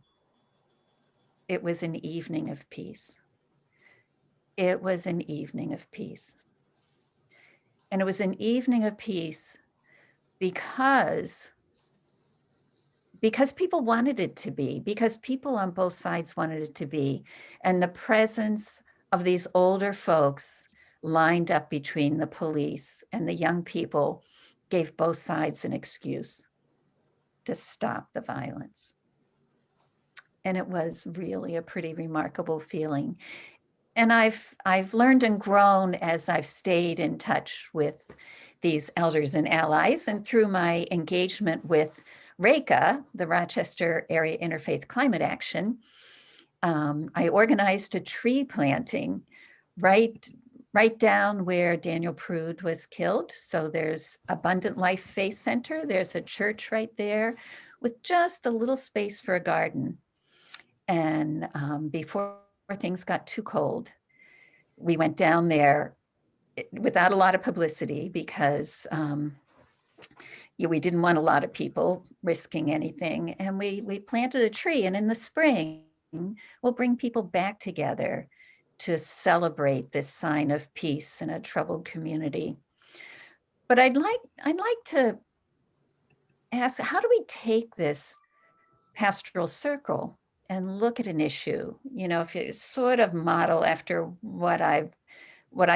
It was an evening of peace. It was an evening of peace. And it was an evening of peace because people wanted it to be, because people on both sides wanted it to be. And the presence of these older folks lined up between the police and the young people gave both sides an excuse to stop the violence. And it was really a pretty remarkable feeling. And I've learned and grown as I've stayed in touch with these elders and allies, and through my engagement with RACA, the Rochester Area Interfaith Climate Action, I organized a tree planting right down where Daniel Prude was killed. So there's Abundant Life Faith Center. There's a church right there with just a little space for a garden. And before things got too cold, we went down there without a lot of publicity because we didn't want a lot of people risking anything. And we planted a tree, and in the spring, we'll bring people back together to celebrate this sign of peace in a troubled community. But I'd like to ask, how do we take this pastoral circle and look at an issue? You know, if you sort of model after what I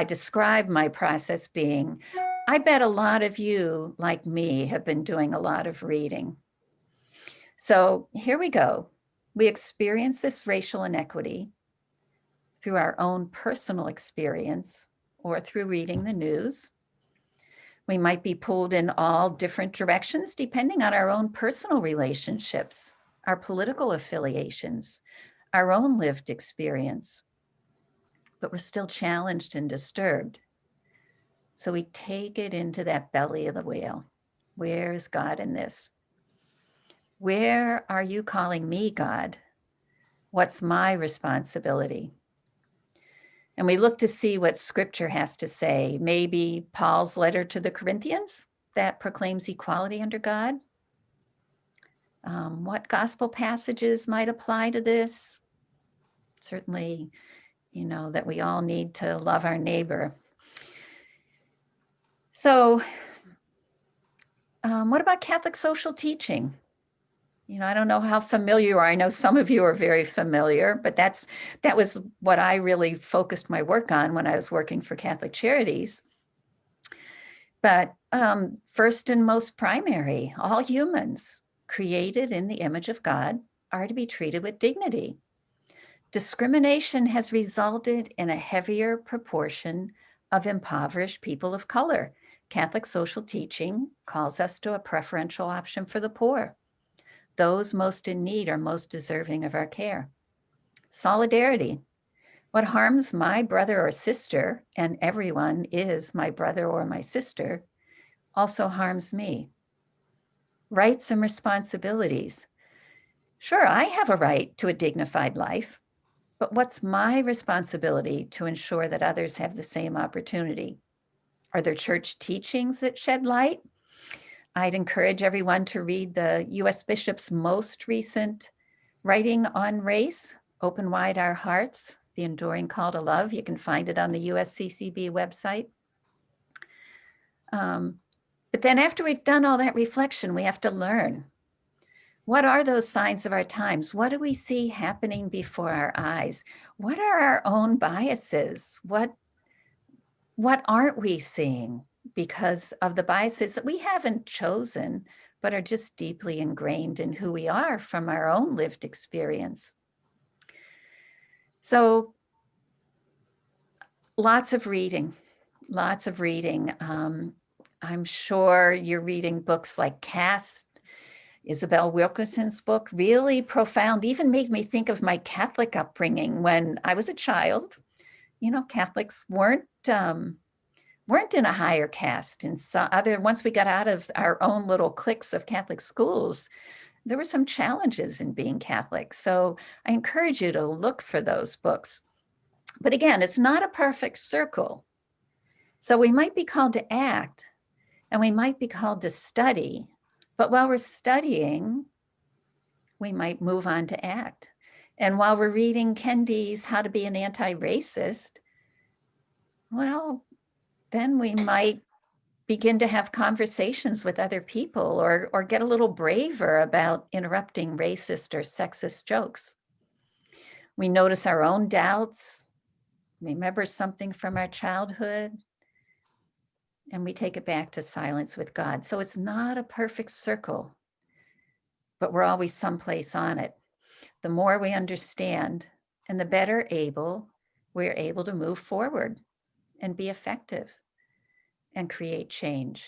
describe my process being, I bet a lot of you, like me, have been doing a lot of reading. So here we go. We experience this racial inequity through our own personal experience or through reading the news. We might be pulled in all different directions depending on our own personal relationships, our political affiliations, our own lived experience. But we're still challenged and disturbed. So we take it into that belly of the whale. Where is God in this? Where are you calling me, God? What's my responsibility? And we look to see what scripture has to say. Maybe Paul's letter to the Corinthians that proclaims equality under God. What gospel passages might apply to this? Certainly, that we all need to love our neighbor. So what about Catholic social teaching? I don't know how familiar you are. I know some of you are very familiar, but that was what I really focused my work on when I was working for Catholic Charities. But first and most primary, all humans created in the image of God are to be treated with dignity. Discrimination has resulted in a heavier proportion of impoverished people of color. Catholic social teaching calls us to a preferential option for the poor. Those most in need are most deserving of our care. Solidarity. What harms my brother or sister, and everyone is my brother or my sister, also harms me. Rights and responsibilities. Sure, I have a right to a dignified life, but what's my responsibility to ensure that others have the same opportunity? Are there church teachings that shed light? I'd encourage everyone to read the U.S. Bishop's most recent writing on race, Open Wide Our Hearts, The Enduring Call to Love. You can find it on the USCCB website. But then after we've done all that reflection, we have to learn. What are those signs of our times? What do we see happening before our eyes? What are our own biases? What aren't we seeing because of the biases that we haven't chosen, but are just deeply ingrained in who we are from our own lived experience? So lots of reading. I'm sure you're reading books like Caste. Isabel Wilkerson's book, really profound, even made me think of my Catholic upbringing when I was a child. Catholics weren't in a higher caste. And once we got out of our own little cliques of Catholic schools, there were some challenges in being Catholic. So I encourage you to look for those books. But again, it's not a perfect circle. So we might be called to act, and we might be called to study. But while we're studying, we might move on to act. And while we're reading Ken Dee's How to Be an Anti-Racist, well, then we might begin to have conversations with other people or get a little braver about interrupting racist or sexist jokes. We notice our own doubts, remember something from our childhood, and we take it back to silence with God. So it's not a perfect circle, but we're always someplace on it. The more we understand and the better we're able to move forward and be effective and create change.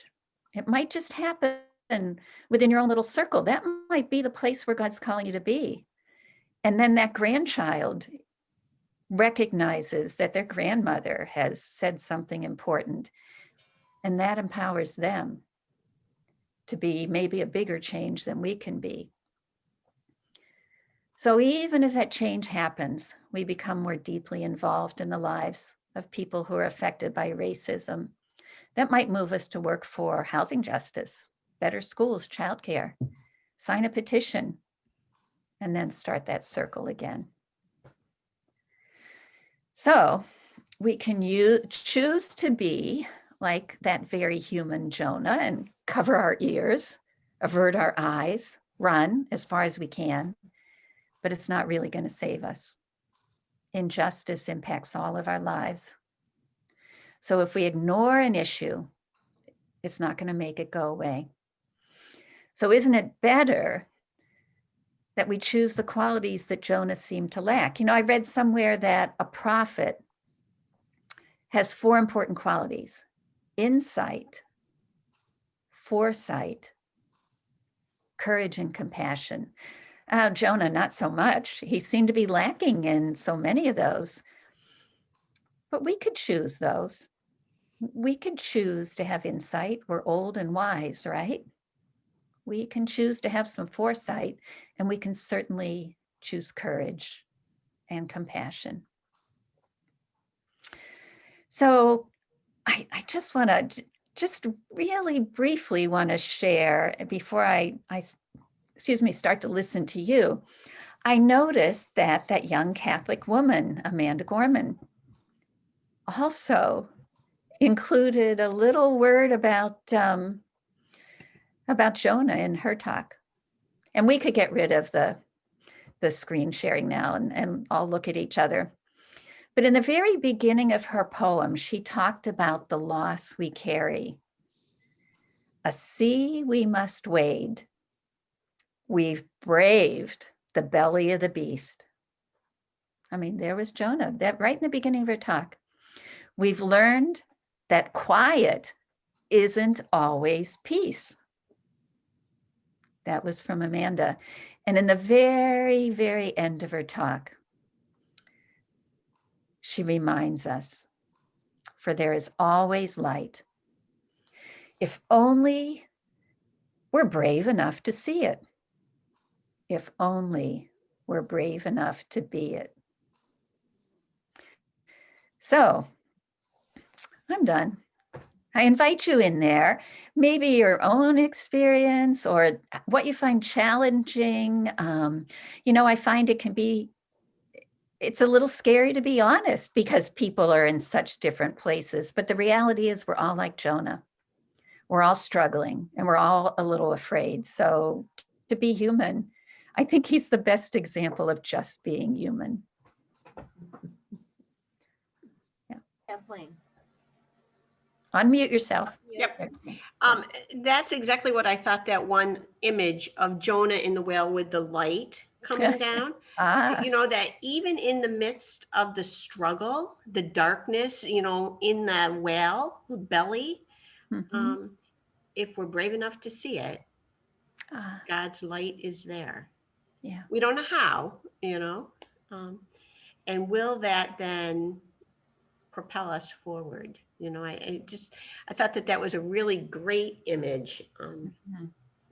It might just happen within your own little circle. That might be the place where God's calling you to be. And then that grandchild recognizes that their grandmother has said something important, and that empowers them to be maybe a bigger change than we can be. So even as that change happens, we become more deeply involved in the lives of people who are affected by racism. That might move us to work for housing justice, better schools, childcare, sign a petition, and then start that circle again. So we can choose to be like that very human Jonah and cover our ears, avert our eyes, run as far as we can, but it's not really going to save us. Injustice impacts all of our lives. So if we ignore an issue, it's not going to make it go away. So isn't it better that we choose the qualities that Jonah seemed to lack? I read somewhere that a prophet has 4 important qualities: insight, foresight, courage, and compassion. Jonah, not so much. He seemed to be lacking in so many of those. But we could choose those. We could choose to have insight. We're old and wise, right? We can choose to have some foresight, and we can certainly choose courage and compassion. So I just want to just really briefly want to share before I start to listen to you. I noticed that young Catholic woman, Amanda Gorman, also included a little word about Jonah in her talk. And we could get rid of the screen sharing now and all look at each other. But in the very beginning of her poem, she talked about the loss we carry. A sea we must wade. We've braved the belly of the beast. I mean, there was Jonah, that right in the beginning of her talk. We've learned that quiet isn't always peace. That was from Amanda. And in the very, very end of her talk, she reminds us, for there is always light. If only we're brave enough to see it. If only we're brave enough to be it. So I'm done. I invite you in there, maybe your own experience or what you find challenging. I find it's a little scary to be honest because people are in such different places. But the reality is we're all like Jonah. We're all struggling and we're all a little afraid. So to be human, I think he's the best example of just being human. Kathleen. Unmute yourself. Yep. That's exactly what I thought, that one image of Jonah in the whale with the light coming down. That even in the midst of the struggle, the darkness, in the whale's belly, if we're brave enough to see it, God's light is there. Yeah. We don't know how, and will that then propel us forward? I thought that was a really great image.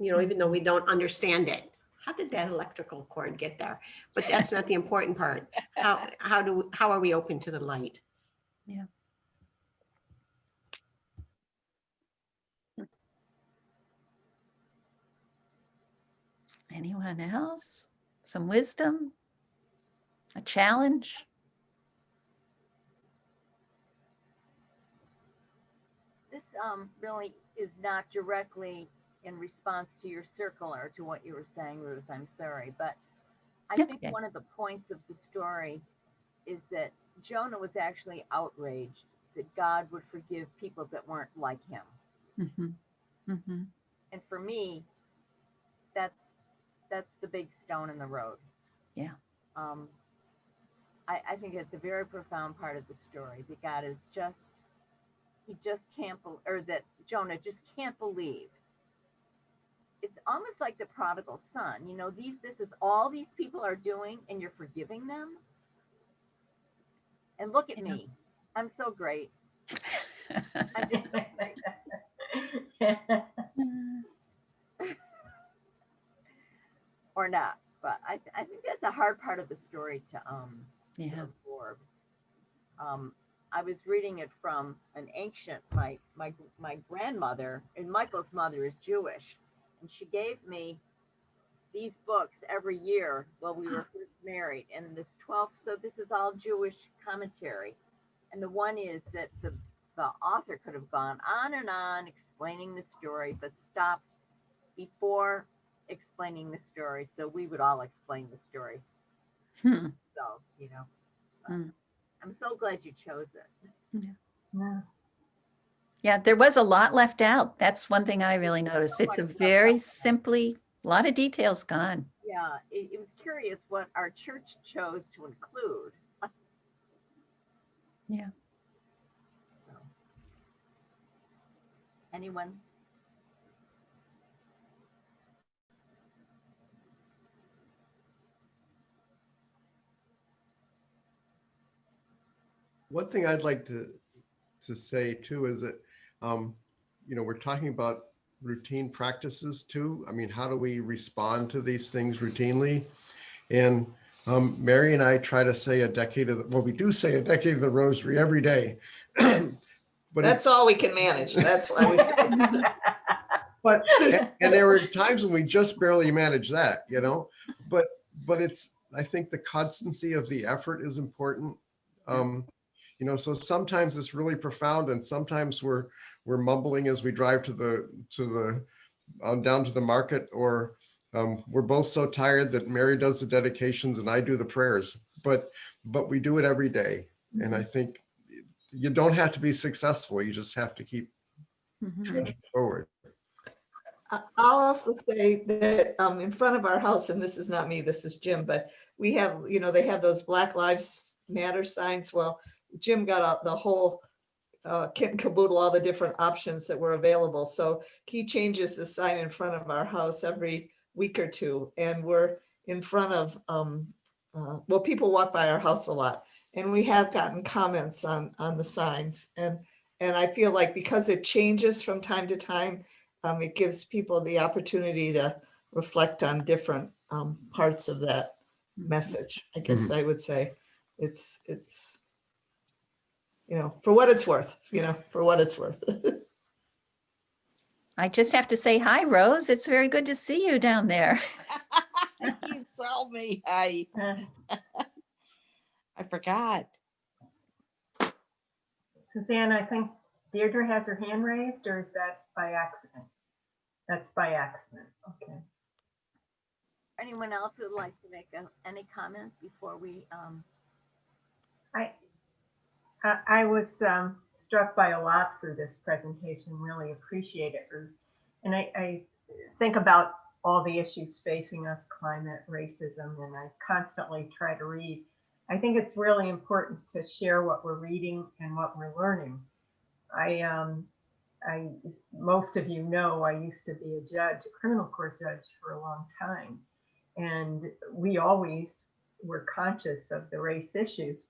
Even though we don't understand it, how did that electrical cord get there? But that's not the important part. How are we open to the light? Yeah. Anyone else? Some wisdom? A challenge? This really is not directly in response to your circle or to what you were saying, Ruth. I'm sorry, but I think one of the points of the story is that Jonah was actually outraged that God would forgive people that weren't like him. And for me, that's the big stone in the road. Yeah. I think it's a very profound part of the story that God is that Jonah just can't believe. It's almost like the prodigal son. This is all these people are doing and you're forgiving them. And look at me. I'm so great. I'm just or not, but I think that's a hard part of the story to absorb. I was reading it from an ancient, my grandmother, and Michael's mother is Jewish, and she gave me these books every year while we were first married, and this is all Jewish commentary. And the one is that the author could have gone on and on explaining the story, but stopped before explaining the story, so we would all explain the story. I'm so glad you chose it. Yeah, there was a lot left out. That's one thing I really noticed. It's a very a lot of details gone. Yeah, it was curious what our church chose to include. Yeah. Anyone? One thing I'd like to to say too is that, we're talking about routine practices too. I mean, how do we respond to these things routinely? And Mary and I try to say we do say a decade of the rosary every day. But That's all we can manage. That's why we say. But and there were times when we just barely managed that, but I think the constancy of the effort is important. So sometimes it's really profound, and sometimes we're mumbling as we drive down to the market, or we're both so tired that Mary does the dedications and I do the prayers, but we do it every day. And I think you don't have to be successful. You just have to keep trudging forward. I'll also say that in front of our house, and this is not me, this is Jim, but we have, they have those Black Lives Matter signs. Well, Jim got out the whole kit and caboodle, all the different options that were available. So he changes the sign in front of our house every week or two. And we're in front of, people walk by our house a lot. And we have gotten comments on the signs. And I feel like because it changes from time to time, it gives people the opportunity to reflect on different parts of that message. I guess I would say it's for what it's worth, for what it's worth. I just have to say hi, Rose. It's very good to see you down there. You saw me. I forgot. Suzanne, I think Deirdre has her hand raised, or is that by accident? That's by accident. Okay. Anyone else who would like to make any comments before we? I was struck by a lot through this presentation. Really appreciate it, Ruth. And I think about all the issues facing us: climate, racism, and I constantly try to read. I think it's really important to share what we're reading and what we're learning. Most of you know, I used to be a judge, a criminal court judge for a long time. And we always were conscious of the race issues.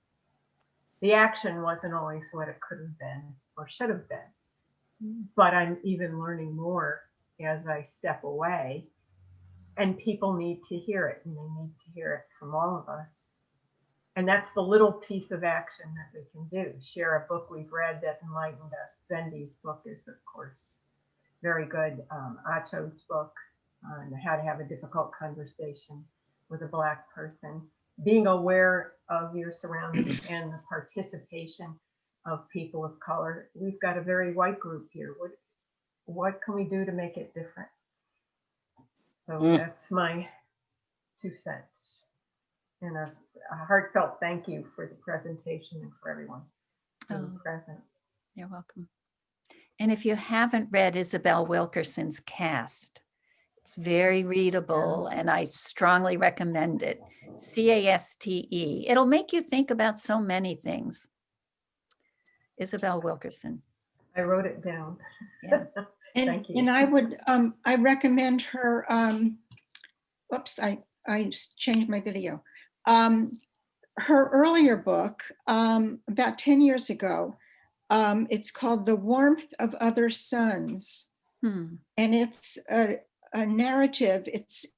The action wasn't always what it could have been or should have been. But I'm even learning more as I step away. And people need to hear it, and they need to hear it from all of us. And that's the little piece of action that we can do. Share a book we've read that enlightened us. Bendy's book is, of course, very good. Acho's book on how to have a difficult conversation with a Black person. Being aware of your surroundings and the participation of people of color. We've got a very white group here. What can we do to make it different? So that's my 2 cents. And a heartfelt thank you for the presentation and for everyone being present. You're welcome. And if you haven't read Isabel Wilkerson's Caste, it's very readable and I strongly recommend it. CASTE. It'll make you think about so many things. Isabel Wilkerson. I wrote it down. Yeah. Thank you. And I would, I recommend her, whoops, I changed my video. Her earlier book, about 10 years ago, it's called The Warmth of Other Suns. And it's a narrative,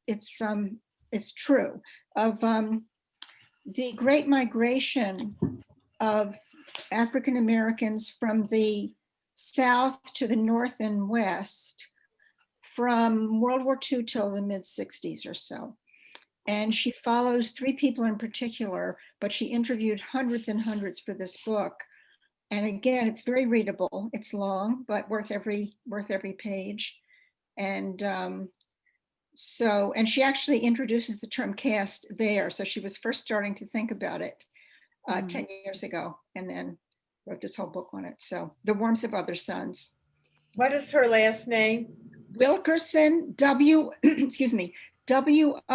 it's true, of the great migration of African Americans from the South to the North and West from World War II till the mid-60s or so. And she follows 3 people in particular, but she interviewed hundreds and hundreds for this book. And again, it's very readable. It's long, but worth every page. And and she actually introduces the term caste there. So she was first starting to think about it 10 years ago, and then wrote this whole book on it. So The Warmth of Other Suns. What is her last name? Wilkerson, excuse me, Wilkerson,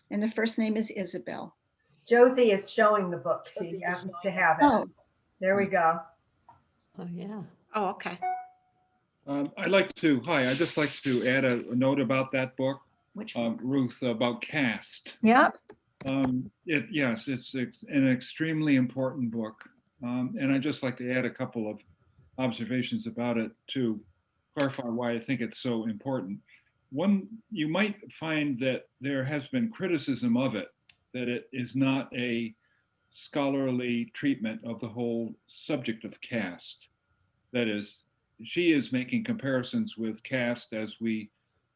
and the first name is Isabel. Josie is showing the book. She happens to have it. Oh. There we go. Oh, yeah. Oh, okay. I'd just like to add a note about that book, Which Ruth, about caste. Yep. Yes, it's an extremely important book. And I'd just like to add a couple of observations about it to clarify why I think it's so important. One, you might find that there has been criticism of it, that it is not a scholarly treatment of the whole subject of caste. That is, she is making comparisons with caste as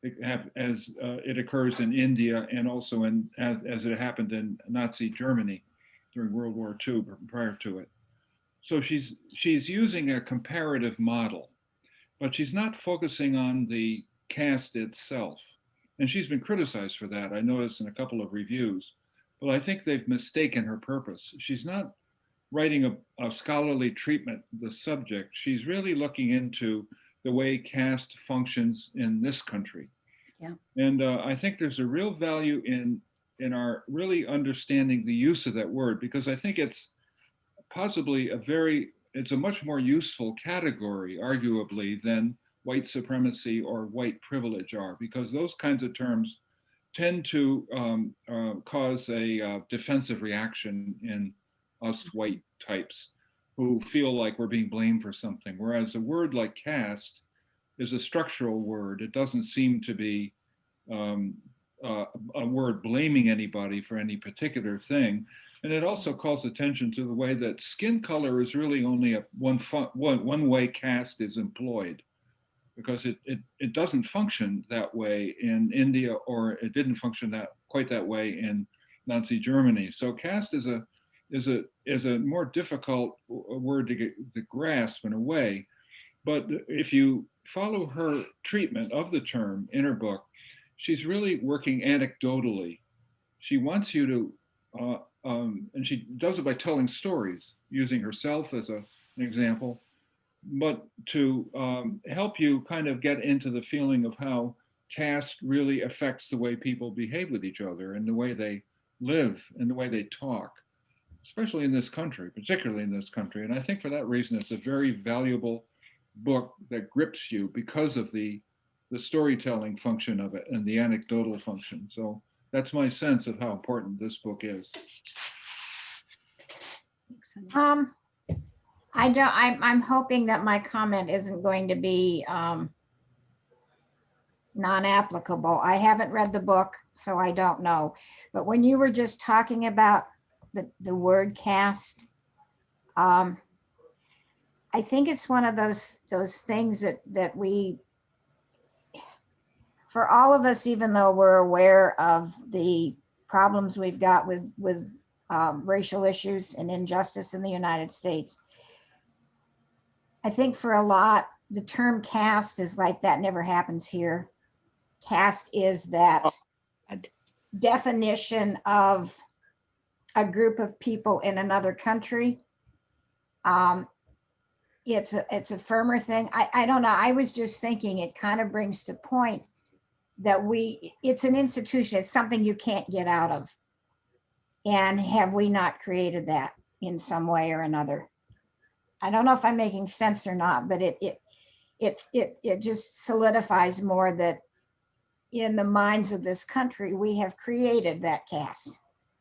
it occurs in India and also as it happened in Nazi Germany during World War II, prior to it. So she's using a comparative model, but she's not focusing on the caste itself. And she's been criticized for that, I noticed in a couple of reviews, but I think they've mistaken her purpose. She's not writing a scholarly treatment of the subject. She's really looking into the way caste functions in this country. Yeah. And I think there's a real value in our really understanding the use of that word, because I think it's possibly it's a much more useful category, arguably, than white supremacy or white privilege are, because those kinds of terms tend to cause a defensive reaction in us white types who feel like we're being blamed for something. Whereas a word like caste is a structural word. It doesn't seem to be a word blaming anybody for any particular thing. And it also calls attention to the way that skin color is really only one way caste is employed, because it doesn't function that way in India, or it didn't function quite that way in Nazi Germany. So caste is a more difficult word to grasp in a way. But if you follow her treatment of the term in her book, she's really working anecdotally. She wants you to, and she does it by telling stories, using herself as an example, but to help you kind of get into the feeling of how caste really affects the way people behave with each other and the way they live and the way they talk, especially in this country, particularly in this country. And I think for that reason, it's a very valuable book that grips you because of the storytelling function of it and the anecdotal function. So that's my sense of how important this book is. I'm hoping that my comment isn't going to be non-applicable. I haven't read the book, so I don't know. But when you were just talking about the word caste, I think it's one of those things that we, for all of us, even though we're aware of the problems we've got with racial issues and injustice in the United States, I think for a lot, the term caste is like, that never happens here. Caste is that definition of a group of people in another country. It's a firmer thing. I don't know. I was just thinking it kind of brings to point that it's an institution. It's something you can't get out of. And have we not created that in some way or another? I don't know if I'm making sense or not, but it just solidifies more that in the minds of this country, we have created that caste,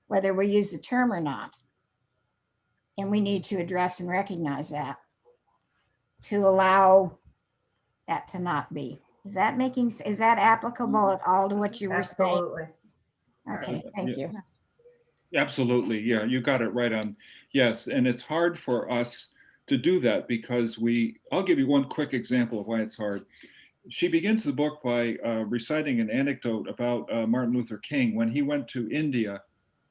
whether we use the term or not. And we need to address and recognize that to allow that to not be. Is that applicable at all to what you were saying? Absolutely. Okay, thank you. Absolutely. Yeah, you got it right on. Yes. And it's hard for us to do that because I'll give you one quick example of why it's hard. She begins the book by reciting an anecdote about Martin Luther King when he went to India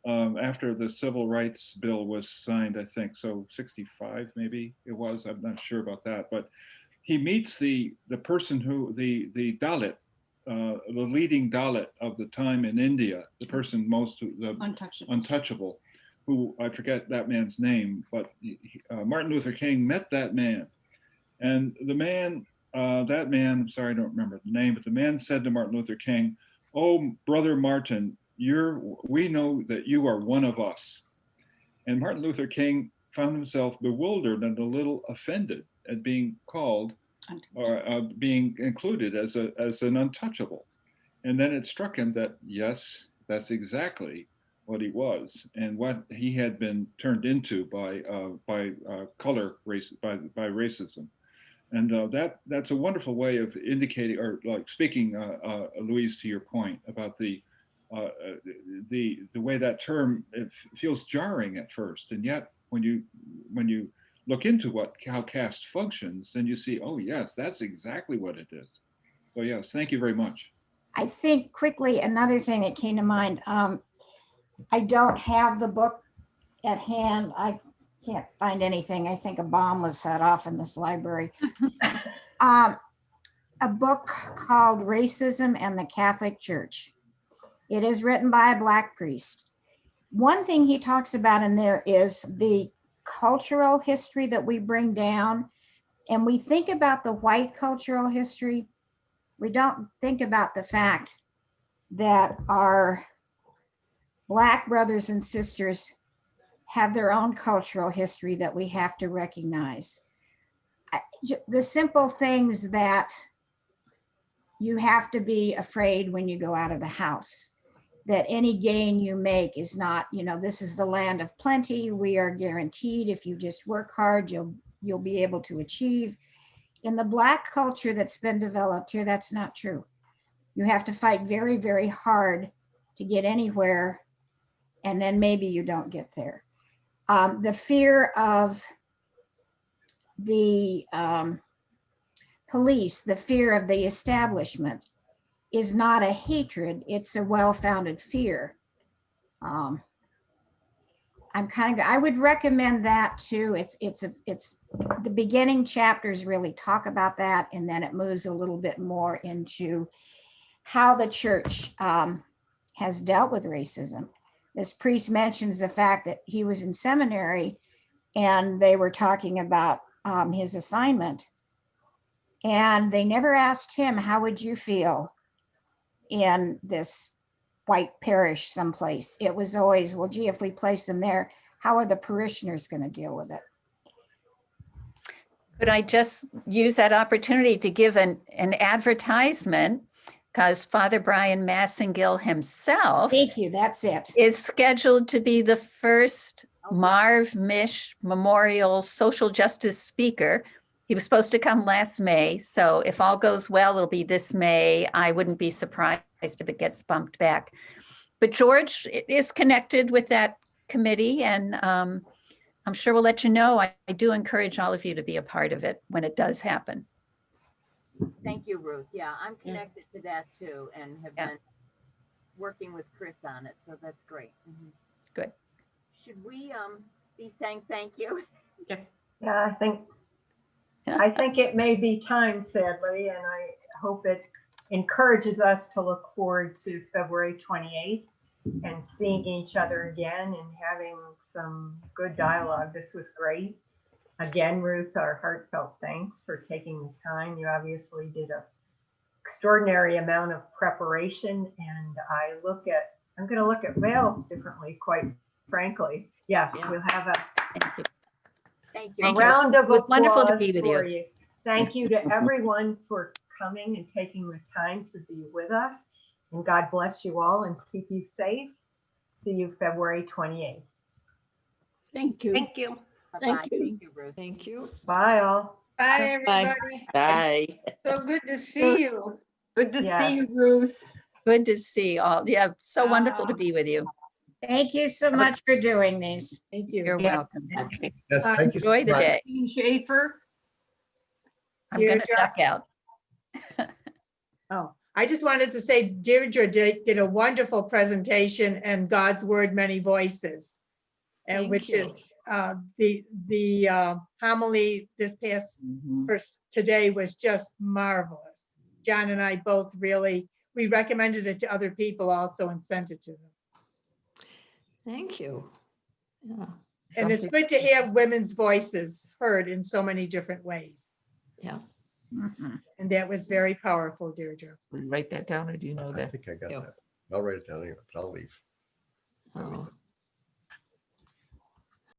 after the Civil Rights Bill was signed, I think. So 65, maybe it was. I'm not sure about that. But he meets the person who, the Dalit, the leading Dalit of the time in India, the person untouchable, who I forget that man's name, but Martin Luther King met that man. And the man, I'm sorry, I don't remember the name, but the man said to Martin Luther King, "Oh, brother Martin, we know that you are one of us." And Martin Luther King found himself bewildered and a little offended at being called or being included as an untouchable. And then it struck him that, yes, that's exactly what he was and what he had been turned into by color race, by racism. And that's a wonderful way of indicating, or like speaking, Louise, to your point about the way that term, it feels jarring at first, and yet when you look into how caste functions, then you see, oh yes, that's exactly what it is. So yes, thank you very much. I think quickly, another thing that came to mind, I don't have the book at hand. I can't find anything. I think a bomb was set off in this library. A book called Racism and the Catholic Church. It is written by a Black priest. One thing he talks about in there is the cultural history that we bring down. And we think about the white cultural history. We don't think about the fact that our Black brothers and sisters have their own cultural history that we have to recognize. The simple things that you have to be afraid when you go out of the house, that any gain you make is not, this is the land of plenty. We are guaranteed if you just work hard, you'll be able to achieve. In the Black culture that's been developed here, that's not true. You have to fight very, very hard to get anywhere, and then maybe you don't get there. The fear of the police, the fear of the establishment is not a hatred, it's a well-founded fear. I would recommend that too. It's the beginning chapters really talk about that, and then it moves a little bit more into how the church has dealt with racism. This priest mentions the fact that he was in seminary and they were talking about his assignment, and they never asked him, how would you feel in this white parish someplace? It was always, well, gee, if we place them there, how are the parishioners going to deal with it? Could I just use that opportunity to give an advertisement, because Father Brian Massengill himself, thank you, that's it, is scheduled to be the first Marv Mish Memorial Social Justice speaker. He was supposed to come last May, so if all goes well, it'll be this May. I wouldn't be surprised if it gets bumped back. But George is connected with that committee, and I'm sure we'll let you know. I do encourage all of you to be a part of it when it does happen. Thank you, Ruth. Yeah, I'm connected to that too, and have been working with Chris on it, so that's great. Good. Should we be saying thank you? Yeah, I think it may be time, sadly, and I hope it encourages us to look forward to February 28th and seeing each other again and having some good dialogue. This was great. Again, Ruth, our heartfelt thanks for taking the time. You obviously did an extraordinary amount of preparation, and I'm going to look at Wales differently, quite frankly. Yes, we'll have a round of applause wonderful to be with for you. you. Thank you to everyone for coming and taking the time to be with us. And God bless you all and keep you safe. See you February 28th. Thank you. Thank you. Thank you. Thank you, Ruth. Thank you. Bye all. Bye, everybody. Bye. So good to see you. Good to Yeah. see you, Ruth. Good to see all. Yeah, so wonderful to be with you. Thank you so much for doing these. Thank you. You're welcome. Yes, thank you. so Enjoy the much. day. Dean Schaefer. I'm going to Deirdre. duck out. Oh, I just wanted to say Deirdre did a wonderful presentation and God's Word, Many Voices. And Thank which you. is the homily this past today was just marvelous. John and I both we recommended it to other people also and sent it to them. Thank you. Yeah. And it's good to have women's voices heard in so many different ways. Yeah. And that was very powerful, Deirdre. Write that down, or do you know I that? think I got Yeah. that. I'll write it down anyway, but I'll leave. Oh,